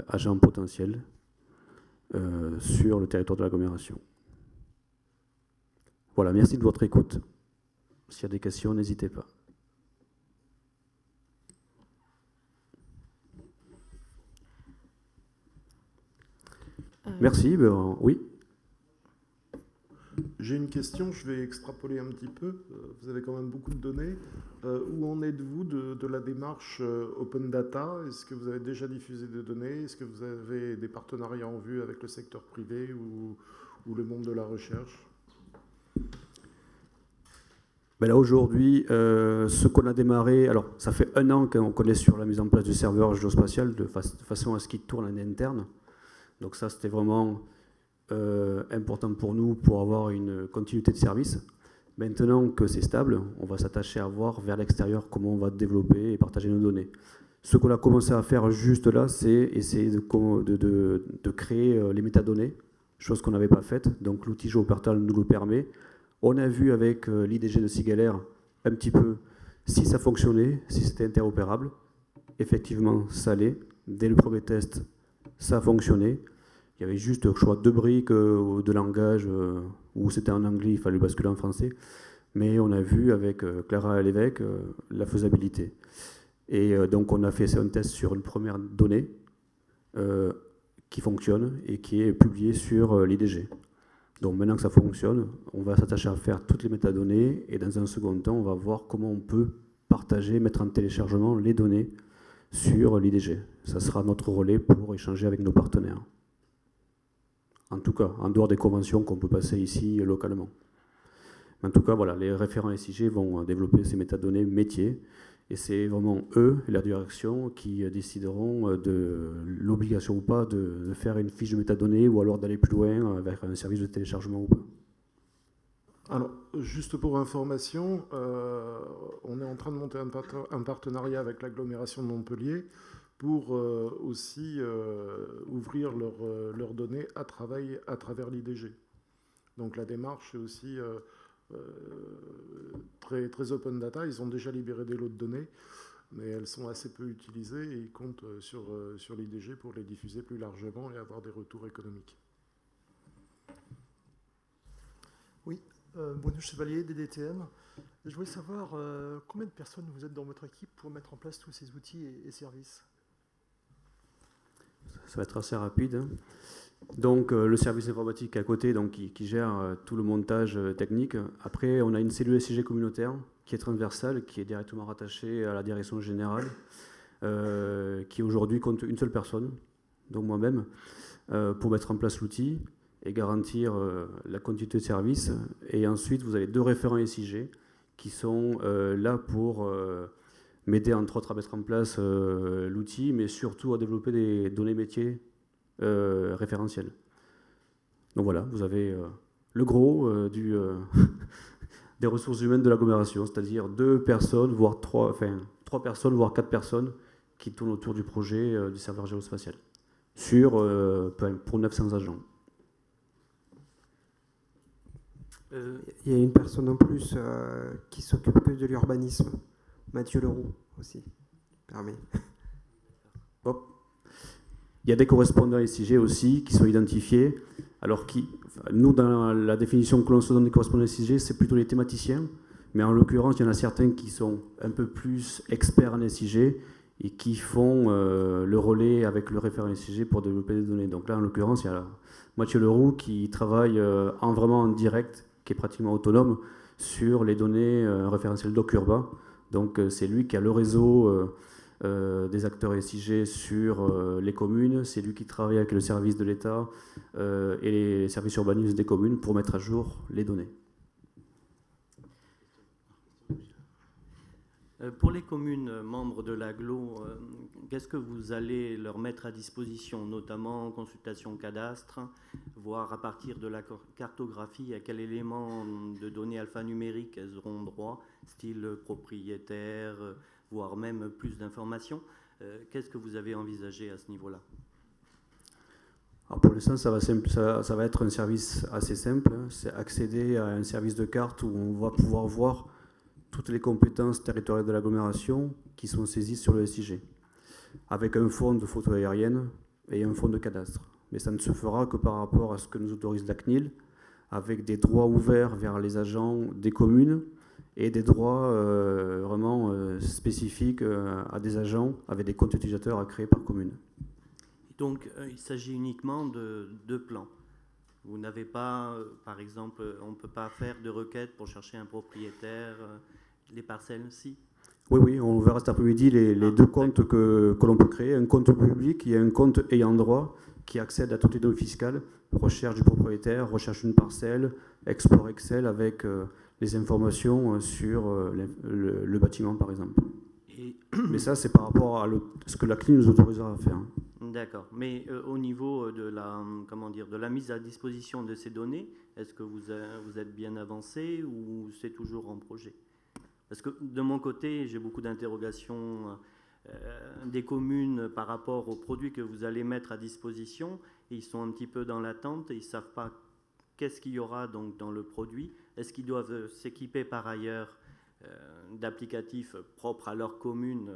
agents potentiels sur le territoire de l'agglomération. Voilà, merci de votre écoute. S'il y a des questions, n'hésitez pas. Merci, oui. J'ai une question, je vais extrapoler un petit peu. Vous avez quand même beaucoup de données. Où en êtes-vous de la démarche Open Data? Est-ce que vous avez déjà diffusé des données? Est-ce que vous avez des partenariats en vue avec le secteur privé ou le monde de la recherche? Ben là aujourd'hui, ce qu'on a démarré, alors ça fait 1 an qu'on est sur la mise en place du serveur géospatial de façon à ce qu'il tourne en interne. Donc ça, c'était vraiment important pour nous pour avoir une continuité de service. Maintenant que c'est stable, on va s'attacher à voir vers l'extérieur comment on va développer et partager nos données. Ce qu'on a commencé à faire juste là, c'est essayer de créer les métadonnées, chose qu'on n'avait pas faite. Donc l'outil GeoPortal nous le permet. On a vu avec l'IDG de Sigalaire un petit peu si ça fonctionnait, si c'était interopérable. Effectivement, ça l'est. Dès le premier test, ça a fonctionné. Il y avait juste, je crois, 2 briques de langage où c'était en anglais, il fallait basculer en français. Mais on a vu avec Clara Lévesque la faisabilité. Et donc on a fait un test sur une première donnée qui fonctionne et qui est publiée sur l'IDG. Donc maintenant que ça fonctionne, on va s'attacher à faire toutes les métadonnées et dans un second temps, on va voir comment on peut partager, mettre en téléchargement les données sur l'IDG. Ça sera notre relais pour échanger avec nos partenaires. En tout cas, en dehors des conventions qu'on peut passer ici localement. En tout cas, voilà, les référents SIG vont développer ces métadonnées métiers et c'est vraiment eux, la direction, qui décideront de l'obligation ou pas de faire une fiche de métadonnées ou alors d'aller plus loin avec un service de téléchargement ou pas. Alors, juste pour information, on est en train de monter un partenariat avec l'agglomération de Montpellier pour aussi ouvrir leurs données à travers l'IDG. Donc la démarche est aussi très open data. Ils ont déjà libéré des lots de données, mais elles sont assez peu utilisées et ils comptent sur l'IDG pour les diffuser plus largement et avoir des retours économiques. Oui, Bruno Chevalier, DDTM. Je voulais savoir combien de personnes vous êtes dans votre équipe pour mettre en place tous ces outils et services? Ça va être assez rapide, hein. Donc le service informatique à côté, donc, qui gère tout le montage technique. Après, on a une cellule SIG communautaire qui est transversale, qui est directement rattachée à la direction générale, qui aujourd'hui compte une seule personne, donc moi-même, pour mettre en place l'outil et garantir la continuité de service. Et ensuite, vous avez 2 référents SIG qui sont là pour m'aider entre autres à mettre en place l'outil, mais surtout à développer des données métiers référentielles. Donc voilà, vous avez le gros des ressources humaines de l'agglomération, c'est-à-dire 2 personnes, voire 3 personnes, voire 4 personnes qui tournent autour du projet du serveur géospatial, pour 900 agents. Il y a une personne en plus qui s'occupe que de l'urbanisme, Mathieu Leroux aussi. Permet. Hop. Il y a des correspondants SIG aussi qui sont identifiés. Alors, nous, dans la définition que l'on se donne des correspondants SIG, c'est plutôt les thématiciens. Mais en l'occurrence, il y en a certains qui sont un peu plus experts en SIG et qui font le relais avec le référent SIG pour développer des données. Donc là, en l'occurrence, il y a Mathieu Leroux qui travaille vraiment en direct, qui est pratiquement autonome sur les données référentielles DocUrba. Donc c'est lui qui a le réseau des acteurs SIG sur les communes, c'est lui qui travaille avec le service de l'État et les services urbanistes des communes pour mettre à jour les données. Pour les communes membres de l'agglo, qu'est-ce que vous allez leur mettre à disposition, notamment en consultation cadastre, voire à partir de la cartographie, à quel élément de données alphanumériques elles auront droit, style propriétaire, voire même plus d'informations. Qu'est-ce que vous avez envisagé à ce niveau-là? Alors pour l'instant, ça va être un service assez simple. C'est accéder à un service de carte où on va pouvoir voir toutes les compétences territoriales de l'agglomération qui sont saisies sur le SIG, avec un fonds de photos aériennes et un fonds de cadastre. Mais ça ne se fera que par rapport à ce que nous autorise la CNIL, avec des droits ouverts vers les agents des communes et des droits vraiment spécifiques à des agents avec des comptes utilisateurs à créer par commune. Donc il s'agit uniquement de plans. Vous n'avez pas, par exemple, on ne peut pas faire de requête pour chercher un propriétaire, les parcelles, si? Oui, on verra cet après-midi les 2 comptes que l'on peut créer, un compte public et un compte ayant droit qui accède à toutes les données fiscales, recherche du propriétaire, recherche d'une parcelle, export Excel avec les informations sur le bâtiment, par exemple. Mais ça, c'est par rapport à ce que la CNIL nous autorisera à faire. D'accord. Mais au niveau de la mise à disposition de ces données, est-ce que vous êtes bien avancé ou c'est toujours en projet? Parce que de mon côté, j'ai beaucoup d'interrogations des communes par rapport aux produits que vous allez mettre à disposition. Et ils sont un petit peu dans l'attente et ils ne savent pas qu'est-ce qu'il y aura donc dans le produit. Est-ce qu'ils doivent s'équiper par ailleurs d'applicatifs propres à leur commune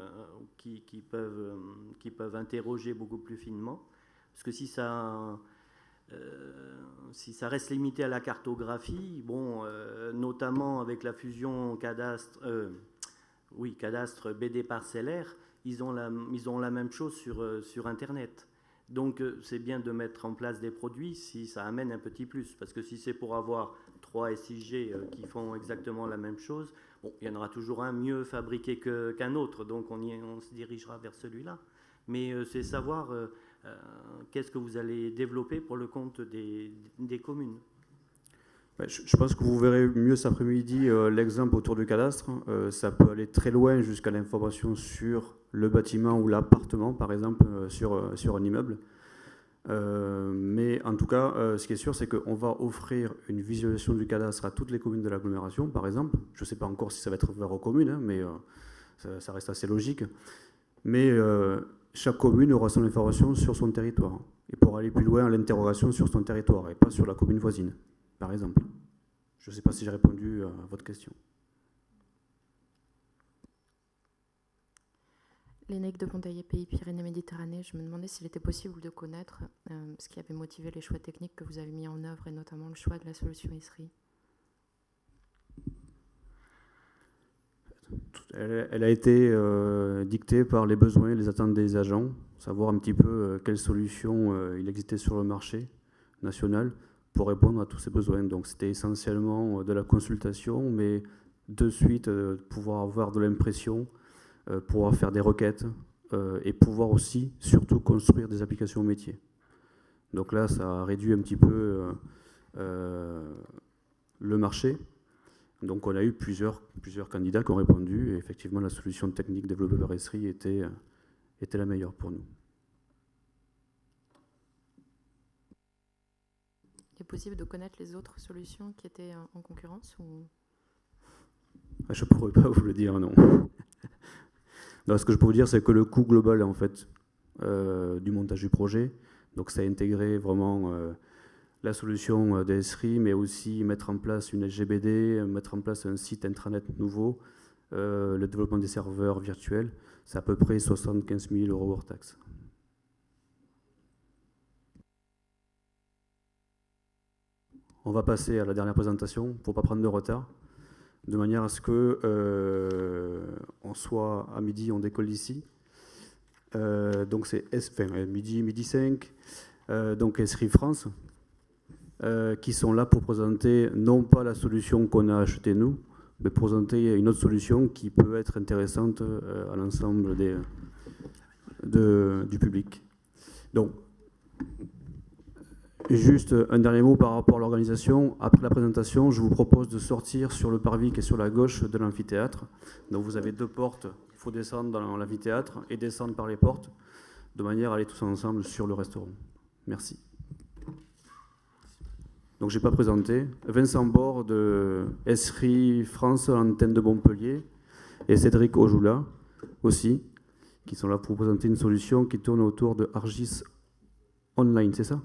qui peuvent interroger beaucoup plus finement? Parce que si ça reste limité à la cartographie, notamment avec la fusion cadastre BD parcellaire, ils ont la même chose sur Internet. Donc c'est bien de mettre en place des produits si ça amène un petit plus. Parce que si c'est pour avoir 3 SIG qui font exactement la même chose, il y en aura toujours un mieux fabriqué qu'un autre, donc on se dirigera vers celui-là. Mais c'est savoir qu'est-ce que vous allez développer pour le compte des communes. Je pense que vous verrez mieux cet après-midi l'exemple autour du cadastre. Ça peut aller très loin jusqu'à l'information sur le bâtiment ou l'appartement, par exemple, sur un immeuble. Mais en tout cas, ce qui est sûr, c'est qu'on va offrir une visualisation du cadastre à toutes les communes de l'agglomération, par exemple. Je ne sais pas encore si ça va être ouvert aux communes, mais ça reste assez logique. Mais chaque commune aura son information sur son territoire et pourra aller plus loin à l'interrogation sur son territoire et pas sur la commune voisine, par exemple. Je ne sais pas si j'ai répondu à votre question. Lénèque de Pontaillet, Pays Pyrénées-Méditerranée, je me demandais s'il était possible de connaître ce qui avait motivé les choix techniques que vous avez mis en œuvre et notamment le choix de la solution Esri. Elle a été dictée par les besoins et les attentes des agents, savoir un petit peu quelles solutions il existait sur le marché national pour répondre à tous ces besoins. Donc c'était essentiellement de la consultation, mais de suite pouvoir avoir de l'impression, pouvoir faire des requêtes et pouvoir aussi, surtout, construire des applications métiers. Donc là, ça a réduit un petit peu le marché. Donc on a eu plusieurs candidats qui ont répondu, et effectivement la solution technique développée par Esri était la meilleure pour nous. Il est possible de connaître les autres solutions qui étaient en concurrence ou... Je ne pourrais pas vous le dire, non. Non, ce que je peux vous dire, c'est que le coût global en fait, du montage du projet, donc ça a intégré vraiment la solution d'Esri, mais aussi mettre en place une SGBD, mettre en place un site intranet nouveau, le développement des serveurs virtuels, c'est à peu près 75 000 € hors taxe. On va passer à la dernière présentation pour ne pas prendre de retard, de manière à ce que on soit à midi, on décolle d'ici. Donc c'est midi 5, donc Esri France, qui sont là pour présenter non pas la solution qu'on a achetée nous, mais présenter une autre solution qui peut être intéressante à l'ensemble du public. Donc, juste un dernier mot par rapport à l'organisation. Après la présentation, je vous propose de sortir sur le parvis qui est sur la gauche de l'amphithéâtre. Donc vous avez 2 portes, il faut descendre dans l'amphithéâtre et descendre par les portes, de manière à aller tous ensemble sur le restaurant. Merci. Donc je n'ai pas présenté. Vincent Bord de Esri France, l'antenne de Montpellier, et Cédric Ojoula aussi, qui sont là pour présenter une solution qui tourne autour de Argis Online, c'est ça ?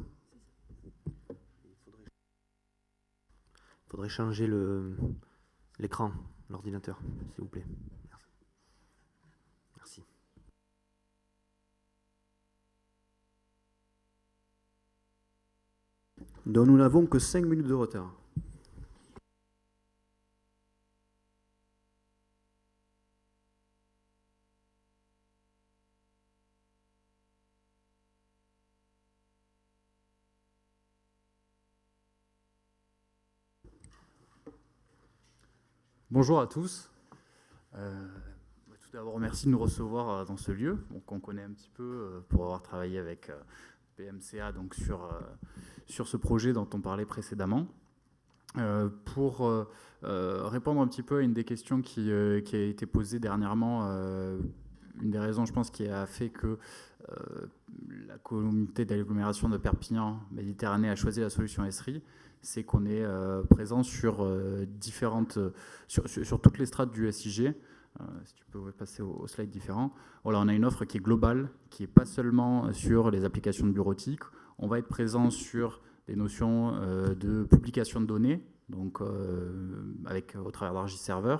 Il faudrait changer l'écran, l'ordinateur, s'il vous plaît. Merci. Donc nous n'avons que 5 minutes de retard. Bonjour à tous. Tout d'abord, merci de nous recevoir dans ce lieu, donc on connaît un petit peu pour avoir travaillé avec PMCA donc sur ce projet dont on parlait précédemment. Pour répondre un petit peu à une des questions qui a été posée dernièrement, une des raisons, je pense, qui a fait que la communauté d'agglomération de Perpignan Méditerranée a choisi la solution Esri, c'est qu'on est présent sur toutes les strates du SIG. Si tu peux passer au slide différent. Voilà, on a une offre qui est globale, qui n'est pas seulement sur les applications de bureautique. On va être présent sur des notions de publication de données, donc au travers d'Argis Server.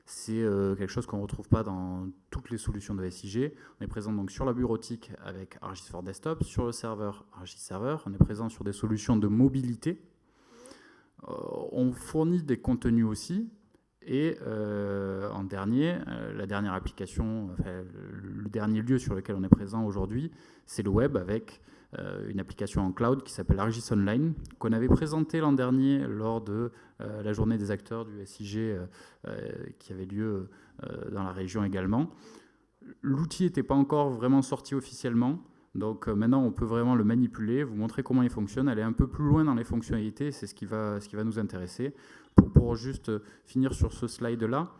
C'est quelque chose qu'on ne retrouve pas dans toutes les solutions de SIG. On est présent donc sur la bureautique avec Argis for Desktop, sur le serveur Argis Server. On est présent sur des solutions de mobilité. On fournit des contenus aussi. Et en dernier, la dernière application, le dernier lieu sur lequel on est présent aujourd'hui, c'est le web avec une application en cloud qui s'appelle Argis Online, qu'on avait présenté l'an dernier lors de la journée des acteurs du SIG qui avait lieu dans la région également. L'outil n'était pas encore vraiment sorti officiellement, donc maintenant on peut vraiment le manipuler, vous montrer comment il fonctionne, aller un peu plus loin dans les fonctionnalités, c'est ce qui va nous intéresser. Pour juste finir sur ce slide-là,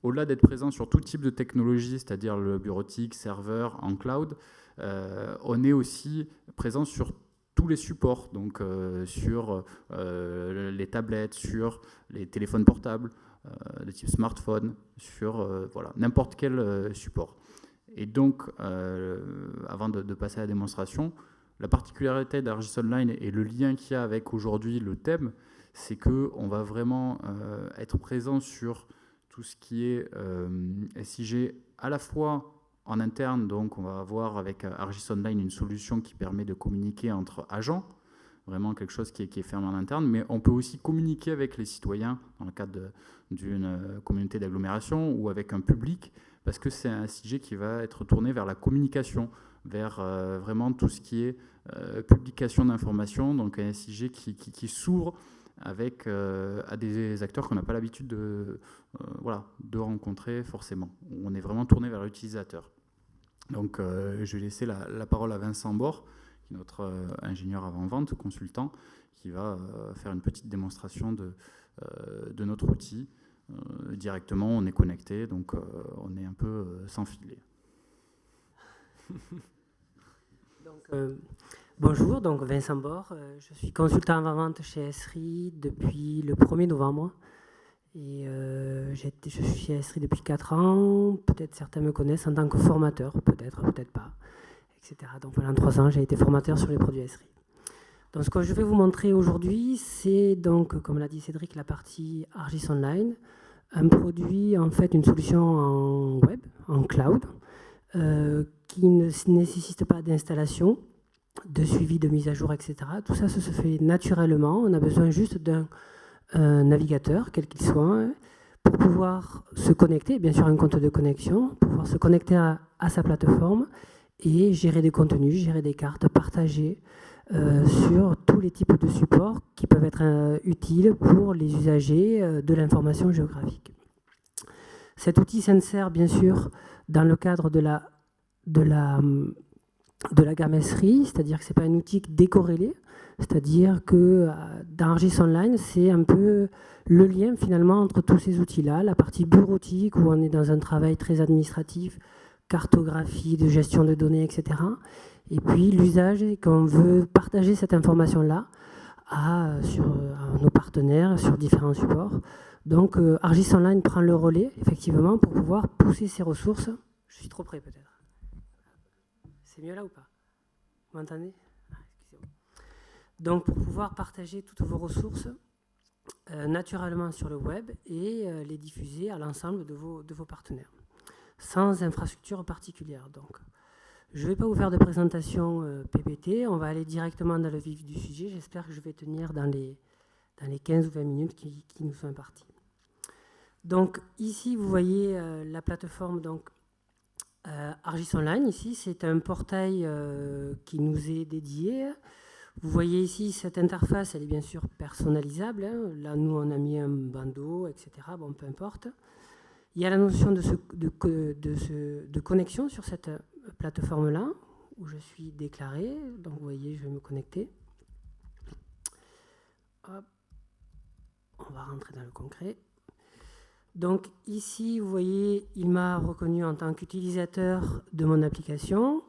au-delà d'être présent sur tout type de technologie, c'est-à-dire le bureautique, serveur, en cloud, on est aussi présent sur tous les supports, donc sur les tablettes, sur les téléphones portables, de type smartphone, sur n'importe quel support. Et donc, avant de passer à la démonstration, la particularité d'Argis Online et le lien qu'il y a avec aujourd'hui le thème, c'est qu'on va vraiment être présent sur tout ce qui est SIG à la fois en interne, donc on va avoir avec Argis Online une solution qui permet de communiquer entre agents, vraiment quelque chose qui est fait en interne, mais on peut aussi communiquer avec les citoyens dans le cadre d'une communauté d'agglomération ou avec un public, parce que c'est un SIG qui va être tourné vers la communication, vers vraiment tout ce qui est publication d'informations, donc un SIG qui s'ouvre avec à des acteurs qu'on n'a pas l'habitude de rencontrer forcément. On est vraiment tourné vers l'utilisateur. Donc je vais laisser la parole à Vincent Bord, qui est notre ingénieur avant-vente, consultant, qui va faire une petite démonstration de notre outil directement, on est connecté, donc on est un peu sans filet. Bonjour, donc Vincent Bord, je suis consultant avant-vente chez Esri depuis le 1er novembre. Et je suis chez Esri depuis 4 ans, peut-être certains me connaissent en tant que formateur, peut-être, peut-être pas, etc. Donc pendant 3 ans, j'ai été formateur sur les produits Esri. Donc ce que je vais vous montrer aujourd'hui, c'est donc, comme l'a dit Cédric, la partie Argis Online, un produit, en fait, une solution en web, en cloud, qui ne nécessite pas d'installation, de suivi, de mise à jour, etc. Tout ça, ça se fait naturellement. On a besoin juste d'un navigateur, quel qu'il soit, pour pouvoir se connecter, bien sûr un compte de connexion, pour pouvoir se connecter à sa plateforme et gérer des contenus, gérer des cartes, partager sur tous les types de supports qui peuvent être utiles pour les usagers de l'information géographique. Cet outil s'insère bien sûr dans le cadre de la gamme Esri, c'est-à-dire que ce n'est pas un outil décorrélé, c'est-à-dire que dans Argis Online, c'est un peu le lien finalement entre tous ces outils-là, la partie bureautique où on est dans un travail très administratif, cartographie, de gestion de données, etc. Et puis l'usage, qu'on veut partager cette information-là à nos partenaires sur différents supports. Donc Argis Online prend le relais, effectivement, pour pouvoir pousser ses ressources. Je suis trop près peut-être. C'est mieux là ou pas? Vous m'entendez? Excusez-moi. Donc pour pouvoir partager toutes vos ressources naturellement sur le web et les diffuser à l'ensemble de vos partenaires, sans infrastructure particulière. Donc, je ne vais pas vous faire de présentation PPT, on va aller directement dans le vif du sujet. J'espère que je vais tenir dans les 15 ou 20 minutes qui nous sont imparties. Donc ici, vous voyez la plateforme donc, Argis Online. Ici, c'est un portail qui nous est dédié. Vous voyez ici cette interface, elle est bien sûr personnalisable. Hein. Là, nous, on a mis un bandeau, etc. Bon, peu importe. Il y a la notion de connexion sur cette plateforme-là, où je suis déclaré. Donc, vous voyez, je vais me connecter. Hop. On va rentrer dans le concret. Donc, ici, vous voyez, il m'a reconnu en tant qu'utilisateur de mon application.